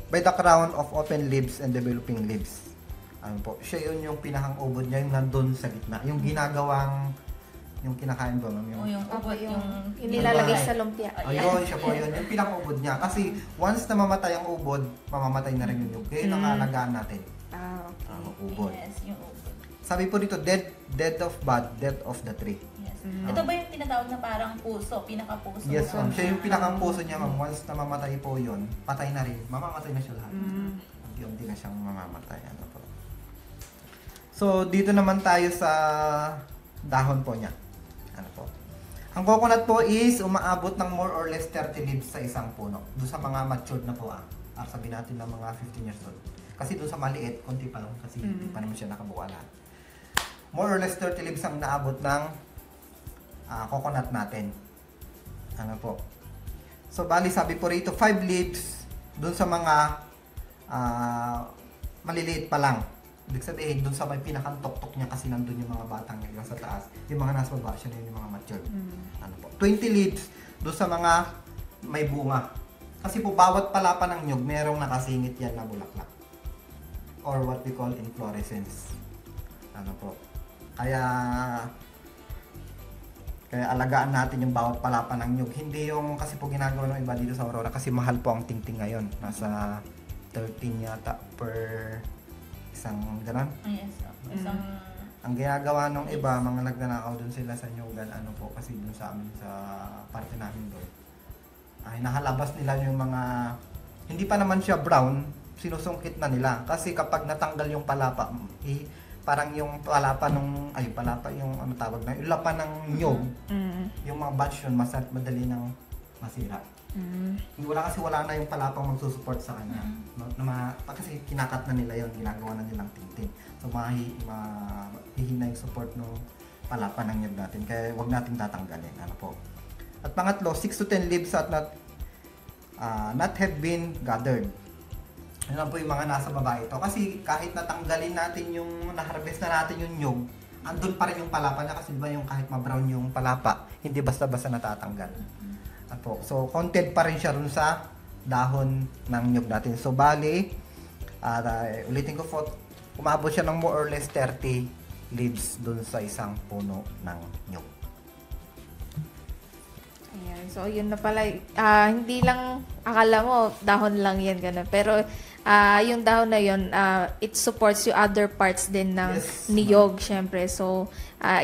by the crown of open leaves and developing leaves. Ano po, siya yun yung pinakang ubod niya, yung nandun sa gitna. Yung ginagawang, yung kinakain ko, yung ubod, yung Inilalagay sa lumpia. Ayun, siya po yun. Yung pinaka-ubod niya. Kasi once na mamatay ang ubod, mamamatay na rin yung nyug. Kaya yun ang alagaan natin. Okay. Ubod. Yes, yung ubod. Sabi po dito, dead of bud, death of the tree. Yes. Ito ba yung tinatawag na parang puso, pinaka-puso? Yes, ma'am. Siya yung pinaka-puso niya, ma'am. Once na mamatay po yun, patay na rin. Mamamatay na siya lahat. Unti-unti na siyang mamamatay. Ano po. So, dito naman tayo sa dahon po niya. Ano po. Ang coconut po is umaabot ng more or less 30 leaves sa isang puno. Doon sa mga matured na po sabihin natin ng mga 15 years old. Kasi doon sa maliit, konti pa lang kasi hindi pa naman siya nakabuka lahat. More or less 30 leaves ang naabot ng coconut natin. Ano po. So, bali sabi po rito, 5 leaves doon sa mga maliliit pa lang. Ibig sabihin, doon sa may pinakantok-tok niya kasi nandun yung mga batang niya sa taas. Yung mga nasa baba, siya na yung mga matured. Ano po. 20 leaves doon sa mga may bunga. Kasi po, bawat palapa ng nyug, merong nakasingit yan na bulaklak. Or what we call inflorescence. Ano po. Kaya alagaan natin yung bawat palapa ng nyug. Hindi yung kasi po ginagawa ng iba dito sa Aurora kasi mahal po ang tingting ngayon. Nasa 13 yata per isang ganon. Yes. Isang... Ang ginagawa ng iba, mga nagnanakaw dun sila sa nyugan, ano po, kasi dun sa amin, sa parte namin doon. Nakalabas nila yung mga, hindi pa naman siya brown, sinusungkit na nila. Kasi kapag natanggal yung palapa, parang yung palapa nung, yung ano tawag na, yung lapan ng nyug, yung mga batch yun, madali nang masira. Wala na yung palapang magsusupport sa kanya. Kasi kinakat na nila yun, ginagawa na nilang tintin. So mahihina yung support ng palapa ng nyug natin. Kaya wag natin tatanggalin. Ano po. At pangatlo, 6 to 10 leaves at not have been gathered. Yan lang po yung mga nasa baba ito. Kasi kahit natanggalin natin yung, na-harvest na natin yung nyug, andun pa rin yung palapa niya kasi diba yung kahit ma-brown yung palapa, hindi basta-basta natatanggal. Apo. So, counted pa rin siya rin sa dahon ng nyug natin. So, bali, ulitin ko po, umabot siya ng more or less 30 leaves dun sa isang puno ng nyug. Ayan. So, yun na pala. Hindi lang, akala mo, dahon lang yan, gano'n. Pero, yung dahon na yun, it supports yung other parts din ng niyog, syempre. So,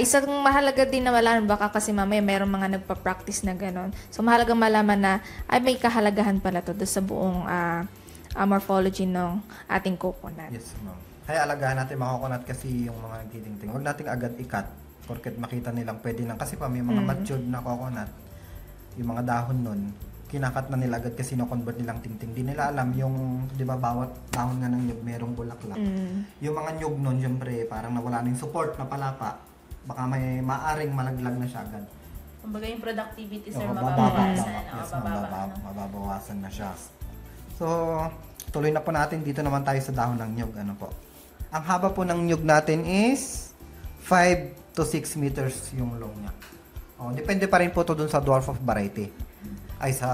isang mahalaga din na malaman, baka kasi mamaya mayroong mga nagpa-practice na gano'n. So, mahalaga malaman na, may kahalagahan pala to doon sa buong morphology ng ating coconut. Yes, ma'am. Kaya alagahan natin mga coconut kasi yung mga nagtitingting. Huwag nating agad ikat, porket makita nilang pwede lang. Kasi pa may mga matured na coconut, yung mga dahon nun, kinakat na nila agad kasi no-convert nilang tingting. Di nila alam yung, di ba, bawat dahon nga ng nyug merong bulaklak. Yung mga nyug nun, syempre, parang nawala na yung support na palapa. Baka may maaring malaglag na siya agad. Kumbaga yung productivity, sir, mababawasan. mababawasan. Mababawasan na siya. So, tuloy na po natin. Dito naman tayo sa dahon ng nyug. Ano po? Ang haba po ng nyug natin is 5 to 6 meters yung long niya. Depende pa rin po to dun sa dwarf of variety. Ay sa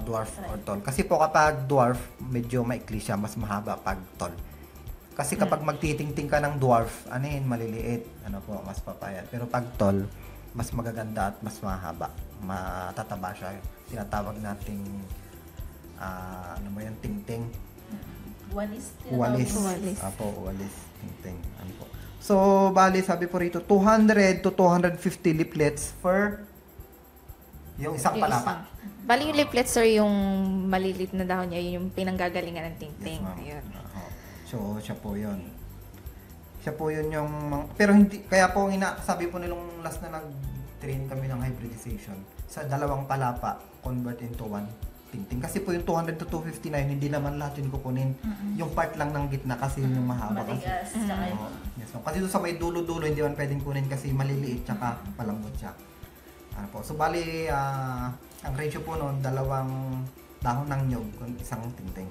dwarf or tall. Kasi po kapag dwarf, medyo maikli siya, mas mahaba pag tall. Kasi kapag magtitingting ka ng dwarf, maliliit, mas papayat. Pero pag tall, mas magaganda at mas mahaba. Matataba siya. Tinatawag nating, tingting. Walis. Walis. Apo, walis. Tingting. So, bali, sabi po rito, 200 to 250 leaflets per yung isang Yung palapa. Bali yung leaflets, sir, yung malilit na dahon niya, yun yung pinanggagalingan ng tingting. Ma'am. Ayun. Oo. So, siya po yun. Siya po yun yung... Pero hindi... Kaya po, sabi po nilong last na nag-train kami ng hybridization, sa dalawang palapa, convert into one tingting. Kasi po yung 200 to 259, hindi naman lahat yun kukunin. Yung part lang ng gitna kasi yun yung mahaba. Matigas. Kasi. Tsaka Oo. Yes, so, kasi doon sa may dulo-dulo, hindi man pwedeng kunin kasi maliliit tsaka malambot siya. Ano po. So, bali, ang ratio po noon, dalawang dahon ng nyog, isang tingting.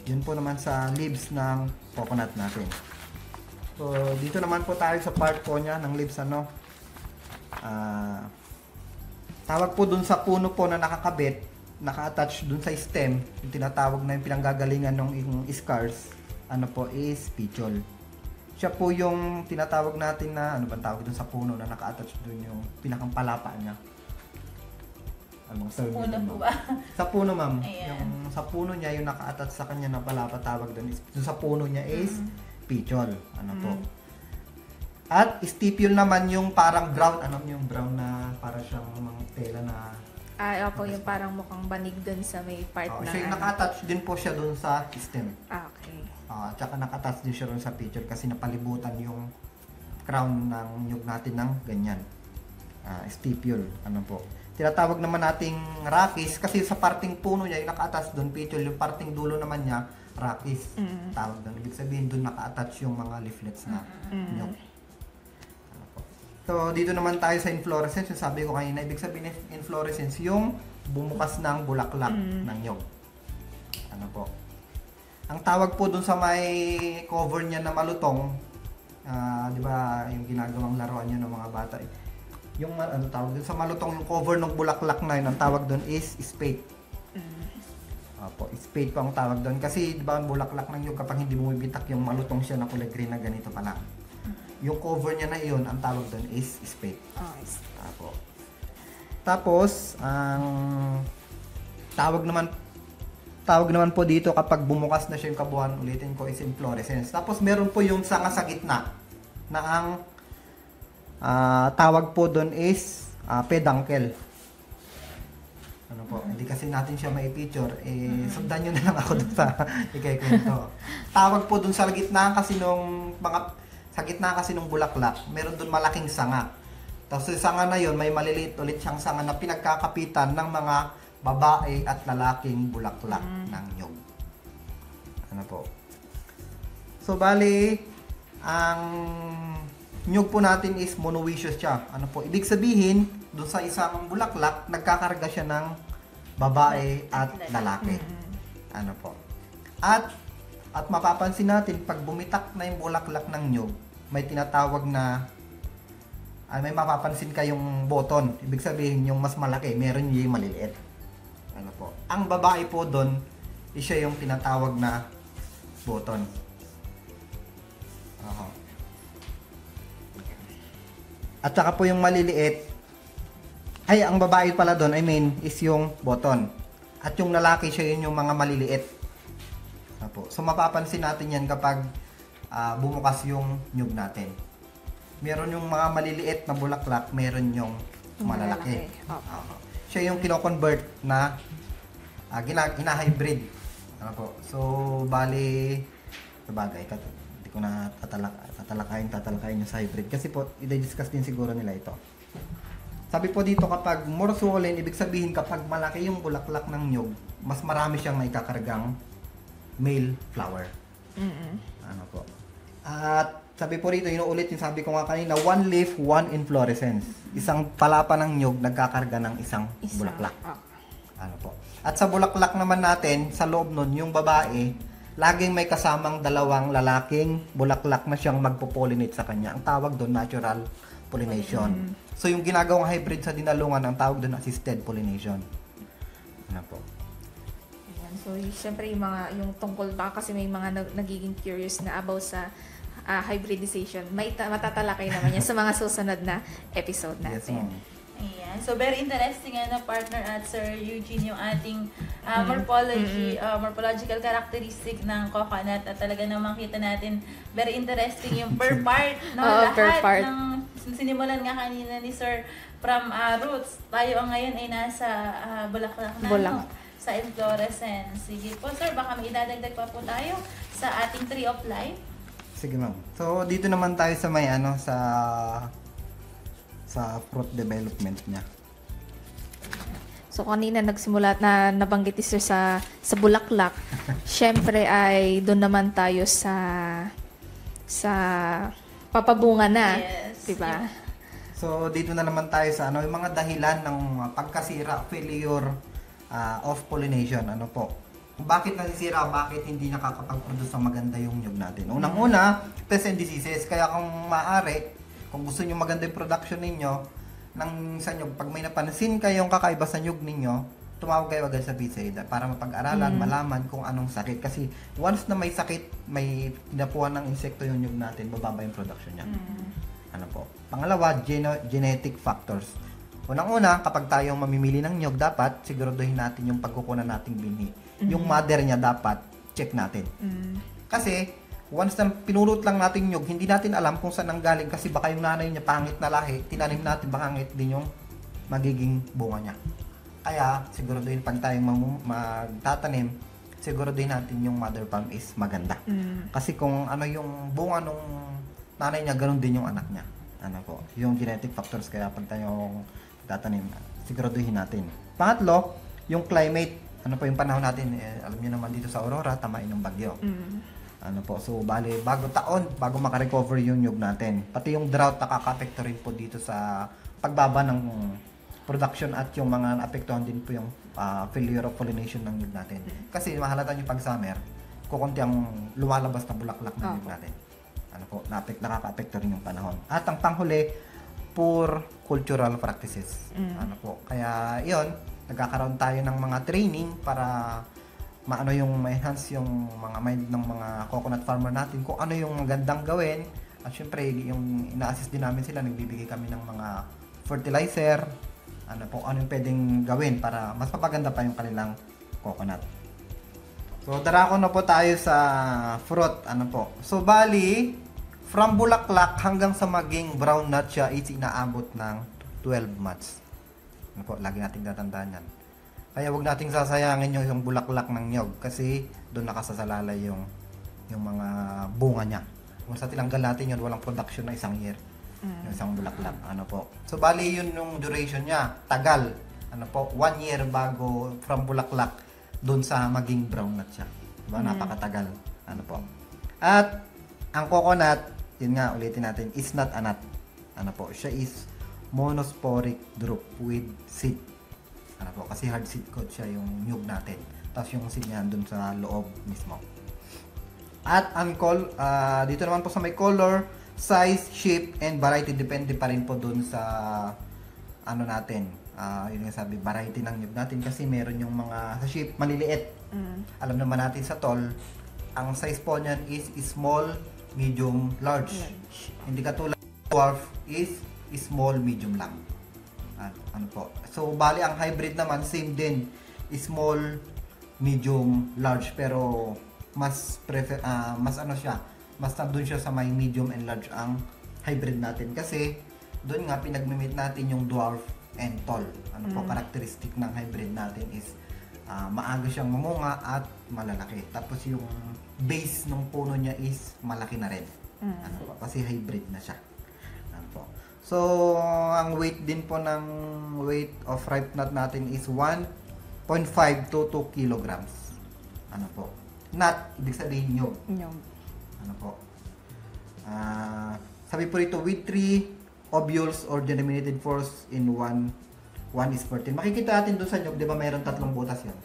Yun po naman sa leaves ng coconut natin. So, dito naman po tayo sa part po niya ng leaves, ano. Tawag po dun sa puno po na nakakabit, naka-attach dun sa stem, yung tinatawag na yung pinanggagalingan ng scars, ano po, is petiole. Siya po yung tinatawag natin na, ano bang tawag dun sa puno na naka-attach dun yung pinakang palapa niya. Anong term Puno yun, po ma'am? ba? Sa puno, ma'am. Ayan. Yung sa puno niya, yung naka-attach sa kanya na palapa, tawag dun. Yung sa puno niya is petiole. Ano po. At stipule naman yung parang brown, ano yung brown na para siyang mga tela na... Opo, yung parang mukhang banig dun sa may part na... siya yung naka-attach din po siya dun sa stem. Okay. Tsaka naka-attach din siya dun sa petiole kasi napalibutan yung crown ng nyug natin ng ganyan. Stipule, ano po. Tinatawag naman nating rachis kasi sa parting puno niya yung naka-attach dun petiole, yung parting dulo naman niya rachis. Tawag dun. Ibig sabihin dun naka-attach yung mga leaflets na nyug. So, dito naman tayo sa inflorescence. Yung sabi ko kanina, ibig sabihin inflorescence, yung bumukas ng bulaklak ng nyog. Ano po. Ang tawag po dun sa may cover niya na malutong, di ba, yung ginagawang laruan niyo ng mga bata. Yung ano tawag dun sa malutong, yung cover ng bulaklak na yun, ang tawag dun is spathe. Opo, spathe po ang tawag dun. Kasi, di ba, ang bulaklak ng nyog, kapag hindi bumibitak yung malutong siya na kulay green na ganito pala. Yung cover niya na iyon, ang tawag doon is spathe. Tapos, ang tawag naman po dito kapag bumukas na siya yung kabuuan, ulitin ko, is inflorescence. Tapos meron po yung sanga sa gitna na ang tawag po doon is peduncle. Ano po, hindi kasi natin siya mai-picture, sundan nyo na lang ako doon sa ikaikwento. Tawag po doon sa gitna kasi nung sa gitna kasi ng bulaklak, meron doon malaking sanga. Tapos sa sanga na yon, may maliliit ulit siyang sanga na pinagkakapitan ng mga babae at lalaking bulaklak ng nyog. Ano po? So, bali, ang nyog po natin is monoecious siya. Ano po? Ibig sabihin, doon sa isang bulaklak, nagkakarga siya ng babae at lalaki. Ano po? At mapapansin natin, pag bumitak na yung bulaklak ng nyog, may tinatawag na may mapapansin kayong button. Ibig sabihin, yung mas malaki, meron yung maliliit. Ano po? Ang babae po doon, siya yung tinatawag na button. At saka po yung maliliit, ang babae pala doon, is yung button. At yung lalaki, siya yun yung mga maliliit. Ano po? So, mapapansin natin yan kapag bumukas yung nyug natin. Meron yung mga maliliit na bulaklak, meron yung malalaki. Siya yung kino-convert na gina-hybrid. Ano po? So, bali, sabagay, hindi ko na tatalakayin yung sa hybrid. Kasi po, i-discuss din siguro nila ito. Sabi po dito, kapag more swollen, ibig sabihin kapag malaki yung bulaklak ng nyug, mas marami siyang naikakargang male flower. Ano po? At sabi po rito, inuulit yung sabi ko nga kanina, one leaf, one inflorescence. Isang palapa ng nyug nagkakarga ng isang bulaklak. Ano po? At sa bulaklak naman natin, sa loob nun, yung babae, laging may kasamang dalawang lalaking bulaklak na siyang magpo-pollinate sa kanya. Ang tawag doon, natural pollination. So, yung ginagawang hybrid sa dinalungan, ang tawag doon, assisted pollination. Ano po? So, syempre yung tungkol pa kasi may mga nagiging curious na about sa hybridization. Matatalakay naman yan sa mga susunod na episode natin. Yes, Ayan. So, very interesting partner at Sir Eugene yung ating morphological characteristic ng coconut at talaga namang kita natin very interesting yung per part, no? Oo, Lahat per part. ng sinimulan nga kanina ni Sir from roots. Tayo ang ngayon ay nasa bulaklak na, Bulak. no? Sa inflorescence. Sige po, Sir, baka may idadagdag pa po tayo sa ating tree of life. Sige ma'am. So dito naman tayo sa may sa fruit development niya. So kanina nagsimula na nabanggit ni Sir sa bulaklak. Syempre ay doon naman tayo sa papabunga na, Yes. 'di ba? So dito na naman tayo sa yung mga dahilan ng pagkasira, failure of pollination. Ano po? Bakit nasisira? Bakit hindi nakakapag-produce ng maganda yung nyug natin? Unang-una, pests and diseases. Kaya kung maaari, kung gusto niyo maganda yung production ninyo sa nyug, pag may napansin kayong kakaiba sa nyug ninyo, tumawag kayo agad sa PSA para mapag-aralan, malaman kung anong sakit. Kasi once na may sakit, may pinapuhan ng insekto yung nyug natin, bababa yung production niya. Ano po? Pangalawa, genetic factors. Unang-una, kapag tayo mamimili ng nyug, dapat siguraduhin natin yung pagkukunan nating binhi. Yung mother niya dapat check natin. Kasi once na pinulot lang natin nyug, hindi natin alam kung saan nanggaling kasi baka yung nanay niya pangit na lahi, tinanim natin baka pangit din yung magiging bunga niya. Kaya siguraduhin pag tayong magtatanim, siguraduhin natin yung mother palm is maganda. Kasi kung ano yung bunga nung nanay niya, ganun din yung anak niya. Ano po, yung genetic factors, kaya pag tayong tatanim, siguraduhin natin. Pangatlo, yung climate. Ano po yung panahon natin, alam niyo naman dito sa Aurora, tamain ng bagyo. Ano po, so bali, bago makarecover yung nyug natin. Pati yung drought nakaka-apekto rin po dito sa pagbaba ng production at yung mga naapektuhan din po yung failure of pollination ng nyug natin. Kasi mahalata nyo pag summer, kukunti ang lumalabas na bulaklak ng nyug natin. Ano po, nakaka-apekto rin yung panahon. At ang panghuli, poor cultural practices. Ano po, kaya yon, nagkakaroon tayo ng mga training para maano yung ma-enhance yung mga mind ng mga coconut farmer natin kung ano yung magandang gawin. At syempre, yung ina-assist din namin sila, nagbibigay kami ng mga fertilizer, ano yung pwedeng gawin para mas mapaganda pa yung kanilang coconut. So, darako na po tayo sa fruit, So, bali, from bulaklak hanggang sa maging brown nut siya is inaabot ng 12 months. Lagi nating tatandaan yan. Kaya wag nating sasayangin yung bulaklak ng nyog kasi doon nakasasalalay yung mga bunga niya. Kung sa tinanggal natin yun, walang production na isang year. Yung isang bulaklak. So, bali yun yung duration niya. Tagal. 1 year bago from bulaklak doon sa maging brown nut siya. Diba? Napakatagal. At ang coconut, yun nga, ulitin natin, is not a nut. Siya is monosporic drupe with seed. Kasi hard seed coat siya yung nyug natin. Tapos yung seed niya doon sa loob mismo. At dito naman po sa may color, size, shape, and variety, depende pa rin po doon sa natin. Yun nga sabi, variety ng nyug natin kasi meron yung mga sa shape maliliit. Alam naman natin sa tall, ang size po niyan is small, medium, large. Hindi katulad dwarf is small, medium lang. So bali ang hybrid naman same din, small, medium, large, pero mas nandun siya sa may medium and large ang hybrid natin kasi doon nga pinagmi-meet natin yung dwarf and tall. Characteristic ng hybrid natin is maaga siyang mamunga at malalaki. Tapos yung base ng puno niya is malaki na rin. Kasi hybrid na siya. So, ang weight din po ng weight of ripe nut natin is 1.5 to 2 kilograms. Nut, ibig sabihin nyug. Sabi po rito, with 3 ovules or germinated force in 1 is fertile. Makikita natin doon sa nyug, di ba mayroon 3 butas yan?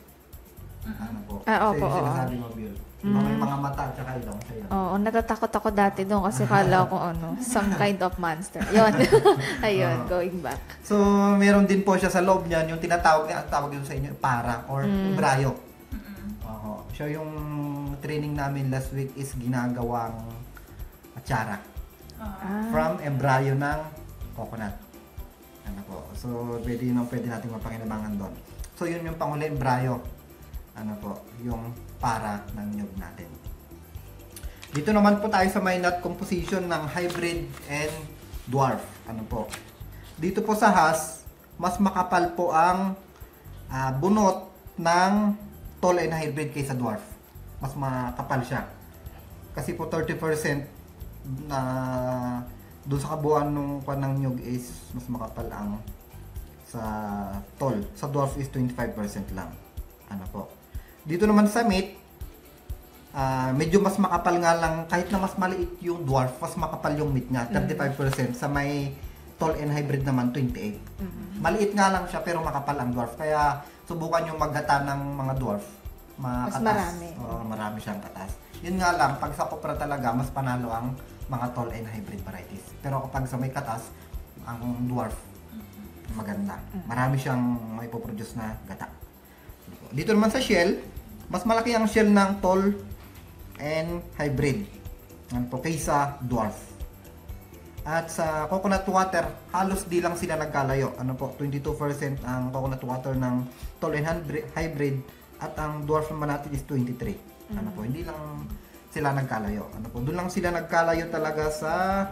Opo, yung sinasabi mo, ovule. Diba may mga mata at saka ilong sa yan. Oo, natatakot ako dati doon kasi kala ko some kind of monster. Yun. Ayun, going back. So, meron din po siya sa loob niyan, yung tinatawag niya, ang tawag yun sa inyo, para or embryo. So, yung training namin last week is ginagawang atsara. From embryo ng coconut. Ano po. So, pwede natin mapakinabangan doon. So, yun yung panghuli, embryo. Ano po, yung para ng nyug natin. Dito naman po tayo sa may nut composition ng hybrid and dwarf. Ano po. Dito po sa Hass, mas makapal po ang bunot ng tall and hybrid kaysa dwarf. Mas makapal siya. Kasi po 30% na doon sa kabuuan ng panang nyug is mas makapal ang sa tall. Sa dwarf is 25% lang. Ano po. Dito naman sa meat, medyo mas makapal nga lang, kahit na mas maliit yung dwarf, mas makapal yung meat niya, 35%. Sa may tall and hybrid naman, 28%. Maliit nga lang siya, pero makapal ang dwarf. Kaya, subukan yung maggata ng mga dwarf. Mas Katas. marami. Oo, marami siyang katas. Yun nga lang, pag sa kopra talaga, mas panalo ang mga tall and hybrid varieties. Pero kapag sa may katas, ang dwarf, maganda. Marami siyang may produce na gata. Dito naman sa shell, mas malaki ang shell ng tall and hybrid. Ano po, kaysa dwarf. At sa coconut water, halos di lang sila nagkalayo. Ano po, 22% ang coconut water ng tall and hybrid at ang dwarf naman natin is 23. Ano po, hindi lang sila nagkalayo. Ano po, doon lang sila nagkalayo talaga sa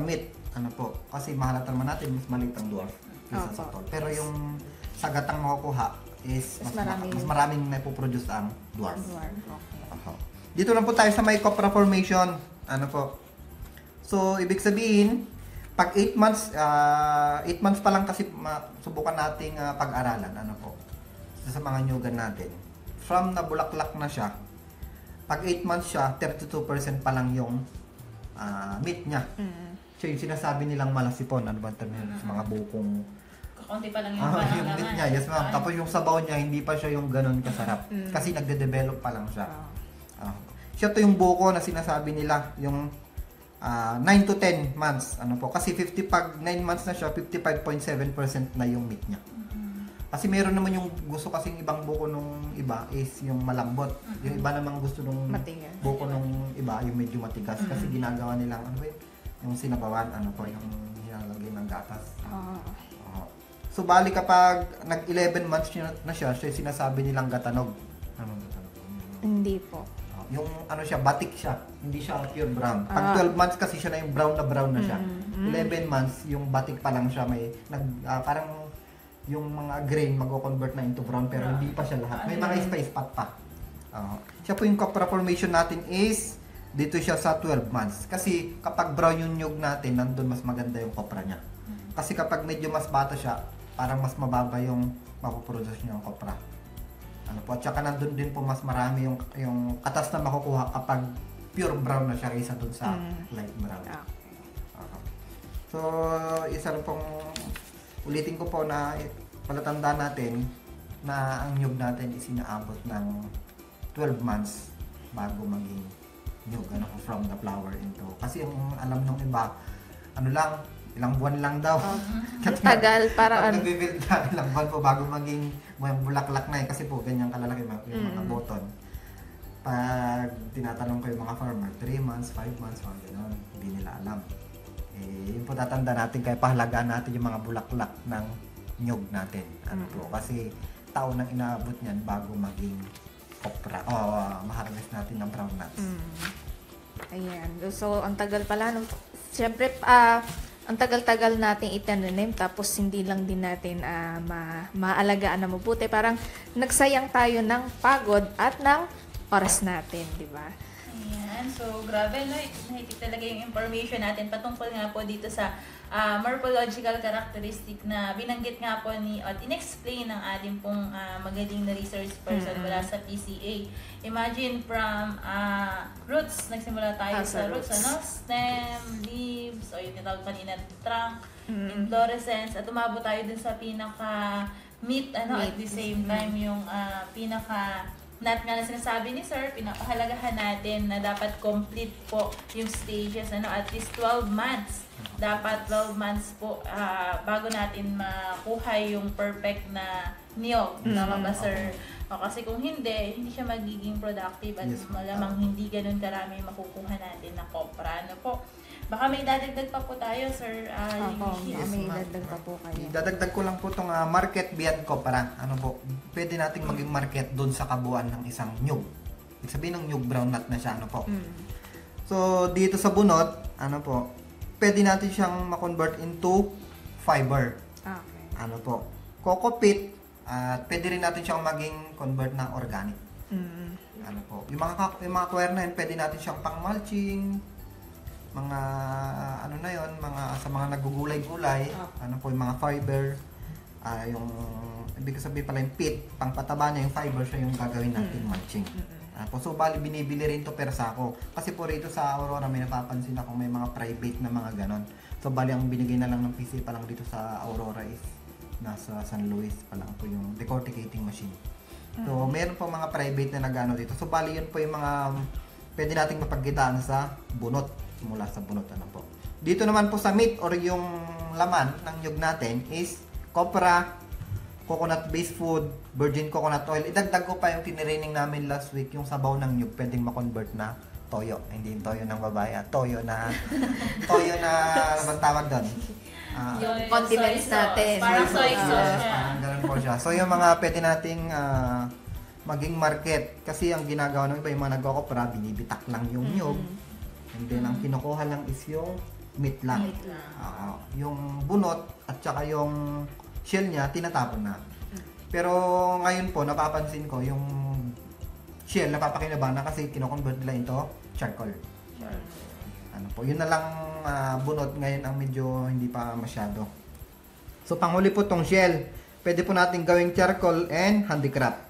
meat. Ano po, kasi mahalata naman natin mas maliit ang dwarf kaysa sa tall. Pero yung sa gatang makukuha is mas maraming napoproduce ang dwarf. Okay. Dito lang po tayo sa may copra formation. Ano po? So, ibig sabihin, pag 8 months pa lang kasi subukan nating pag-aralan. Ano po? Sa mga nyugan natin. From nabulaklak na siya, pag 8 months siya, 32% pa lang yung meat niya. So, yung sinasabi nilang malasipon, ano ba ang term yun? Sa mga bukong Kaunti pa lang yung yung meat niya, yes ma'am. Tapos yung sabaw niya, hindi pa siya yung ganun kasarap. Kasi nagde-develop pa lang siya. Siya to yung buko na sinasabi nila, yung 9 to 10 months. Ano po? Kasi pag 9 months na siya, 55.7% na yung meat niya. Kasi meron naman yung gusto kasing ibang buko nung iba is yung malambot. Yung iba namang gusto nung Matigas. buko nung iba, yung medyo matigas. Kasi ginagawa nilang, ano ba yun? Yung sinabawan, ano po, yung nilalagay ng gatas. So, bali kapag nag-11 months na siya, sinasabi nilang gatanog. Anong gatanog? Hindi po. Yung ano siya, batik siya. Hindi siya pure brown. Pag 12 months kasi siya na yung brown na siya. 11 months, yung batik pa lang siya. May, parang yung mga grain mag-convert na into brown pero hindi pa siya lahat. May mga spice spot pa. Siya po yung copra formation natin is dito siya sa 12 months. Kasi kapag brown yung nyug natin, nandun mas maganda yung copra niya. Kasi kapag medyo mas bata siya, parang mas mababa yung mapuproduce niya yung copra. Ano po, at saka nandun din po mas marami yung katas na makukuha kapag pure brown na siya kaysa dun sa light brown. So, isa rin pong ulitin ko po na palatandaan natin na ang nyug natin is inaabot ng 12 months bago maging nyug, ano po, from the flower into. Kasi yung alam ng iba, ano lang, ilang buwan lang daw. Tagal, para pag nag-build na, ilang buwan po bago maging bulaklak na kasi po ganyan kalalaki yung mga button. Pag tinatanong ko yung mga farmer, 3 months, 5 months, mga gano'n, hindi nila alam. Yun po tatanda natin, kaya pahalagaan natin yung mga bulaklak ng nyug natin. Ano po, kasi taon nang inaabot niyan bago maging kopra, ma-harvest natin ng brown nuts. Ayan. So, ang tagal pala. No? Siyempre, ang tagal-tagal nating itananim tapos hindi lang din natin maalagaan na mabuti. Parang nagsayang tayo ng pagod at ng oras natin, di ba? Ayan. So, grabe, no? Nahitik talaga yung information natin patungkol nga po dito sa morphological characteristic na binanggit nga po at in-explain ng ating pong magaling na research person mula sa PCA. Imagine from roots, nagsimula tayo sa roots, ano? Stem, leaves, o yung tinatawag kanina, trunk, inflorescence, at umabot tayo dun sa pinaka-meat, at the same time yung pinaka nut nga na sinasabi ni Sir, pinapahalagahan natin na dapat complete po yung stages, at least 12 months. Dapat 12 months po bago natin makuha yung perfect na niyog. Tama ba, Sir? Kasi kung hindi siya magiging productive at malamang hindi ganun karami makukuha natin na kopra. Ano po? Baka may dadagdag pa po tayo, Sir Opo, Eugene. Yes, may ma'am. dagdag pa po kayo. Idadagdag ko lang po itong market beyond kopra. Ano po, pwede nating maging market doon sa kabuuan ng isang nyug. Ibig sabihin ng nyug brown nut na siya, ano po. So, dito sa bunot, ano po, pwede natin siyang ma-convert into fiber. Okay. Ano po, coco peat, at pwede rin natin siyang maging convert na organic. Ano po, yung mga coir na yun, pwede natin siyang pang-mulching, mga ano na yon, mga sa mga nagugulay-gulay, ano po yung mga fiber, yung ibig sabihin pala yung peat, pangpataba niya yung fiber, siya yung gagawin natin mulching. Po, so bali binibili rin to per sako. Kasi po rito sa Aurora may napapansin ako may mga private na mga ganon. So bali ang binigay na lang ng PC pa lang dito sa Aurora is nasa San Luis pa lang po yung decorticating machine. So meron po mga private na nagano dito. So bali yun po yung mga pwede nating mapagkitaan sa bunot, mula sa bunot, ano po. Dito naman po sa meat or yung laman ng nyug natin is copra, coconut-based food, virgin coconut oil. Idagdag ko pa yung tiniraining namin last week, yung sabaw ng nyug, pwedeng ma-convert na toyo. Hindi yung toyo ng babae, toyo na, ano bang tawag doon? Yung Condiments soy sauce. natin. Parang soy Yes, sauce siya. parang ganun po siya. So yung mga pwede nating maging market, kasi ang ginagawa ng iba, yung mga nagkokopra, binibitak lang yung nyug. And then ang kinukuha lang is yung meat lang. Yung bunot at saka yung shell niya, tinatapon na. Pero ngayon po, napapansin ko, yung shell, napapakinabangan na kasi kinoconvert nila into charcoal. Ano po, yun na lang bunot ngayon ang medyo hindi pa masyado. So panghuli po tong shell, pwede po natin gawing charcoal and handicraft.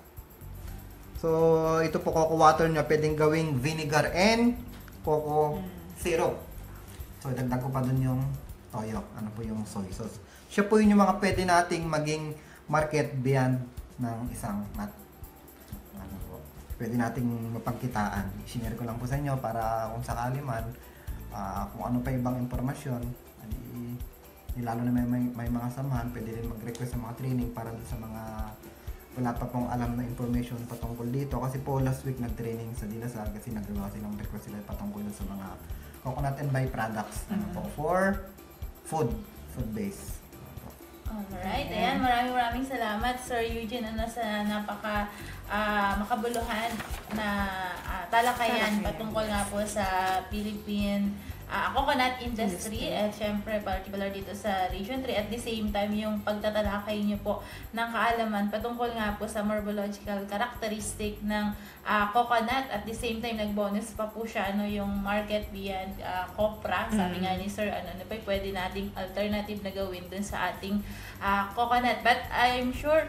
So ito po coco water niya, pwedeng gawing vinegar and coco syrup. So dagdag ko pa dun yung toyo, ano po yung soy sauce. Siya po yun yung mga pwede nating maging market beyond ng isang nut. Ano po, pwede nating mapagkitaan. Sinare ko lang po sa inyo para kung sakali man, kung ano pa ibang impormasyon, lalo na may mga samahan, pwede rin mag-request sa mga training para doon sa mga wala pa pong alam na information patungkol dito. Kasi po last week nag-training sa Dilasag kasi nagagawa silang request sila patungkol sa mga coconut and byproducts ano po, for food base. Alright, ayan, maraming salamat Sir Eugene sa napaka makabuluhan na talakayan patungkol nga po sa Philippine coconut industry at syempre particular dito sa Region 3 at the same time yung pagtatalakay niyo po ng kaalaman patungkol nga po sa morphological characteristic ng coconut at the same time nagbonus pa po siya yung market beyond copra. Sabi nga ni Sir ano pa pwede nating alternative na gawin dun sa ating coconut, but I'm sure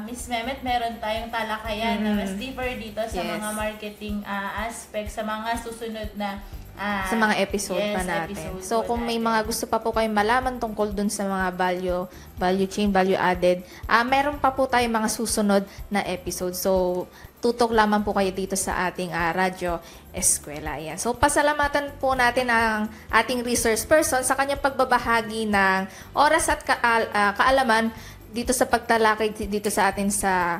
Miss Mehmet, meron tayong talakayan na mas deeper dito sa mga marketing aspects sa mga susunod na sa mga episode pa natin. So kung may mga gusto pa po kayong malaman tungkol dun sa mga value chain, value added, meron pa po tayong mga susunod na episode. So tutok lamang po kayo dito sa ating Radyo Eskwela. Yan. So pasalamatan po natin ang ating resource person sa kanyang pagbabahagi ng oras at kaalaman dito sa pagtalakay dito sa atin sa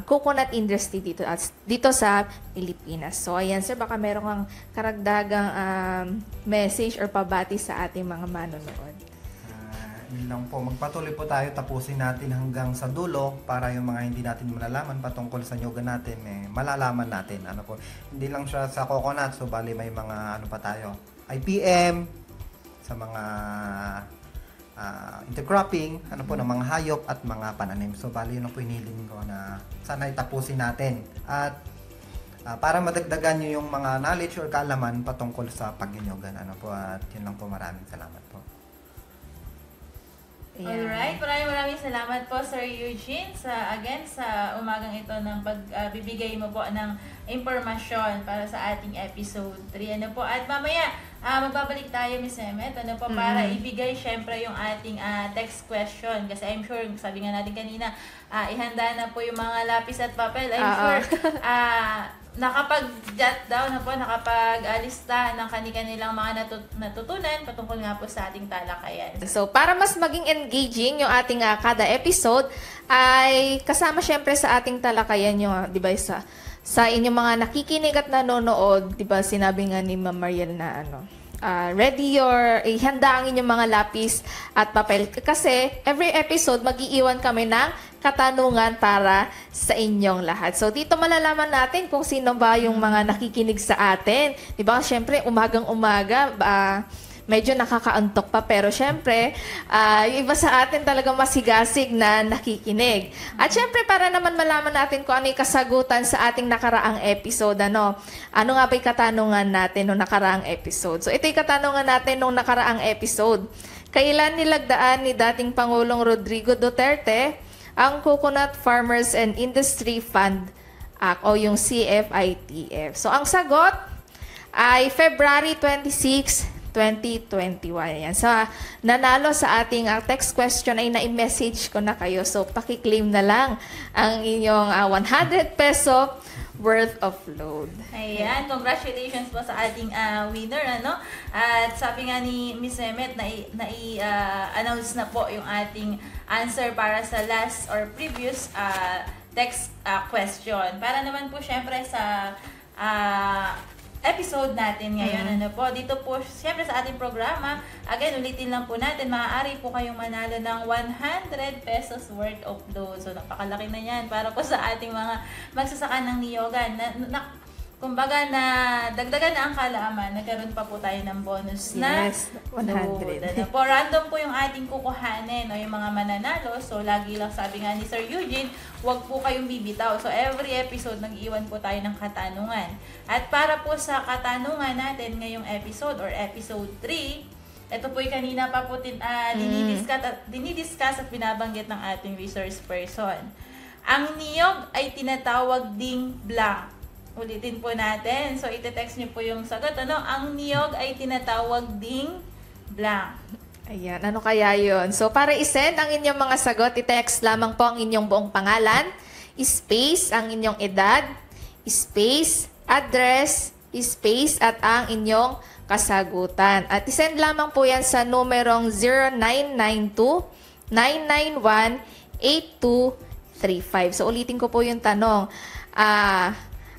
coconut industry dito sa Pilipinas. So ayan sir, baka meron kang karagdagang message or pabati sa ating mga manonood. Yun lang po, magpatuloy po tayo, tapusin natin hanggang sa dulo para yung mga hindi natin malalaman patungkol sa nyuga natin, malalaman natin. Ano po, hindi lang siya sa coconut, so bali may mga ano pa tayo, IPM, sa mga intercropping, ano po, ng mga hayop at mga pananim. So bali yun ang po hiniling ko na sana itapusin natin. At para madagdagan nyo yung mga knowledge or kaalaman patungkol sa pagnyugan. Ano po, at yun lang po, maraming salamat po. Alright, maraming salamat po Sir Eugene sa umagang ito ng pagbibigay mo po ng impormasyon para sa ating episode 3. Ano po, at mamaya magbabalik tayo Miss Mehmet, ano po, para ibigay syempre yung ating text question kasi I'm sure, sabi nga natin kanina, ihanda na po yung mga lapis at papel. I'm sure nakapag-jot down na po, nakapag-alista ng kanilang mga natutunan patungkol nga po sa ating talakayan. So, para mas maging engaging yung ating kada episode, ay kasama syempre sa ating talakayan yung, di ba, sa inyong mga nakikinig at nanonood, di ba, sinabi nga ni Ma'am Mariel na ready your, ihanda ang inyong mga lapis at papel. Kasi every episode, mag-iiwan kami ng katanungan para sa inyong lahat. So, dito malalaman natin kung sino ba yung mga nakikinig sa atin. Diba? Siyempre, umagang-umaga, medyo nakakaantok pa. Pero syempre, yung iba sa atin talagang masigasig na nakikinig. At syempre, para naman malaman natin kung ano yung kasagutan sa ating nakaraang episode. Ano nga ba yung katanungan natin nung nakaraang episode? So, ito yung katanungan natin nung nakaraang episode. Kailan nilagdaan ni dating Pangulong Rodrigo Duterte ang Coconut Farmers and Industry Fund Act o yung CFITF? So, ang sagot ay February 26, 2021. Yan. So, nanalo sa ating text question ay na-message ko na kayo. So, pakiklaim na lang ang inyong 100 peso worth of load. Ayan, congratulations po sa ating winner, ano? At sabi nga ni Miss Mehmet, announce na po yung ating answer para sa last or previous text question. Para naman po syempre sa episode natin ngayon, ano po, dito po, syempre sa ating programa, again, ulitin lang po natin, maaari po kayong manalo ng 100 pesos worth of load. So, napakalaki na yan para po sa ating mga magsasaka ng niyogan. Kumbaga na dagdagan na ang kaalaman, nagkaroon pa po tayo ng bonus na 100. Ano po, random po yung ating kukuhanin o yung mga mananalo. So, lagi lang sabi nga ni Sir Eugene, huwag po kayong bibitaw. So, every episode, nag-iwan po tayo ng katanungan. At para po sa katanungan natin ngayong episode or episode 3, ito po yung kanina pa po dinidiscuss at binabanggit ng ating resource person. Ang niyog ay tinatawag ding blank. Ulitin po natin. So, ite-text niyo po yung sagot. Ang niyog ay tinatawag ding blank. Ayan, ano kaya yun? So, para isend ang inyong mga sagot, i-text lamang po ang inyong buong pangalan, space, ang inyong edad, space, address, space, at ang inyong kasagutan. At isend lamang po yan sa numerong 0992-991-8235. So, ulitin ko po yung tanong.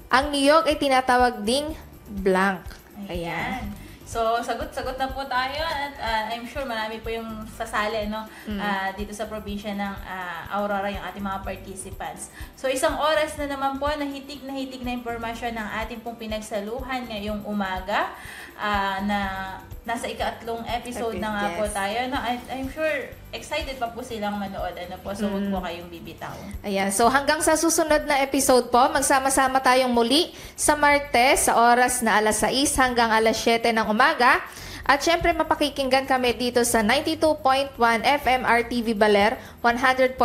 Ang niyog ay tinatawag ding blank. Ayan. So, sagot-sagot na po tayo at I'm sure marami po yung sasali dito sa probinsya ng Aurora, yung ating mga participants. So, isang oras na naman po na hitik na impormasyon ng ating pong pinagsaluhan ngayong umaga na nasa ika-3 episode na nga po tayo. No? I'm sure excited pa po silang manood. So, huwag po kayong bibitaw. Ayan. So, hanggang sa susunod na episode po, magsama-sama tayong muli sa Martes sa oras na alas 6 hanggang alas 7 ng umaga. At syempre, mapakikinggan kami dito sa 92.1 FM RTV Baler, 100.7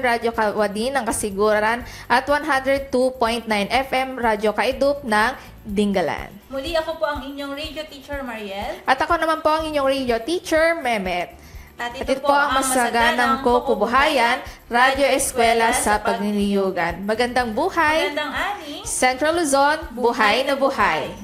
Radyo Kawadin ng Kasiguran, at 102.9 FM Radyo Kaidup ng Dingalan. Muli ako po ang inyong radio teacher, Mariel. At ako naman po ang inyong radio teacher, Mehmet. At At ito po ang masaganang kukubuhayan, Radyo Eskwela sa Pagniniyugan. Magandang buhay, Magandang ani. Central Luzon, buhay na buhay.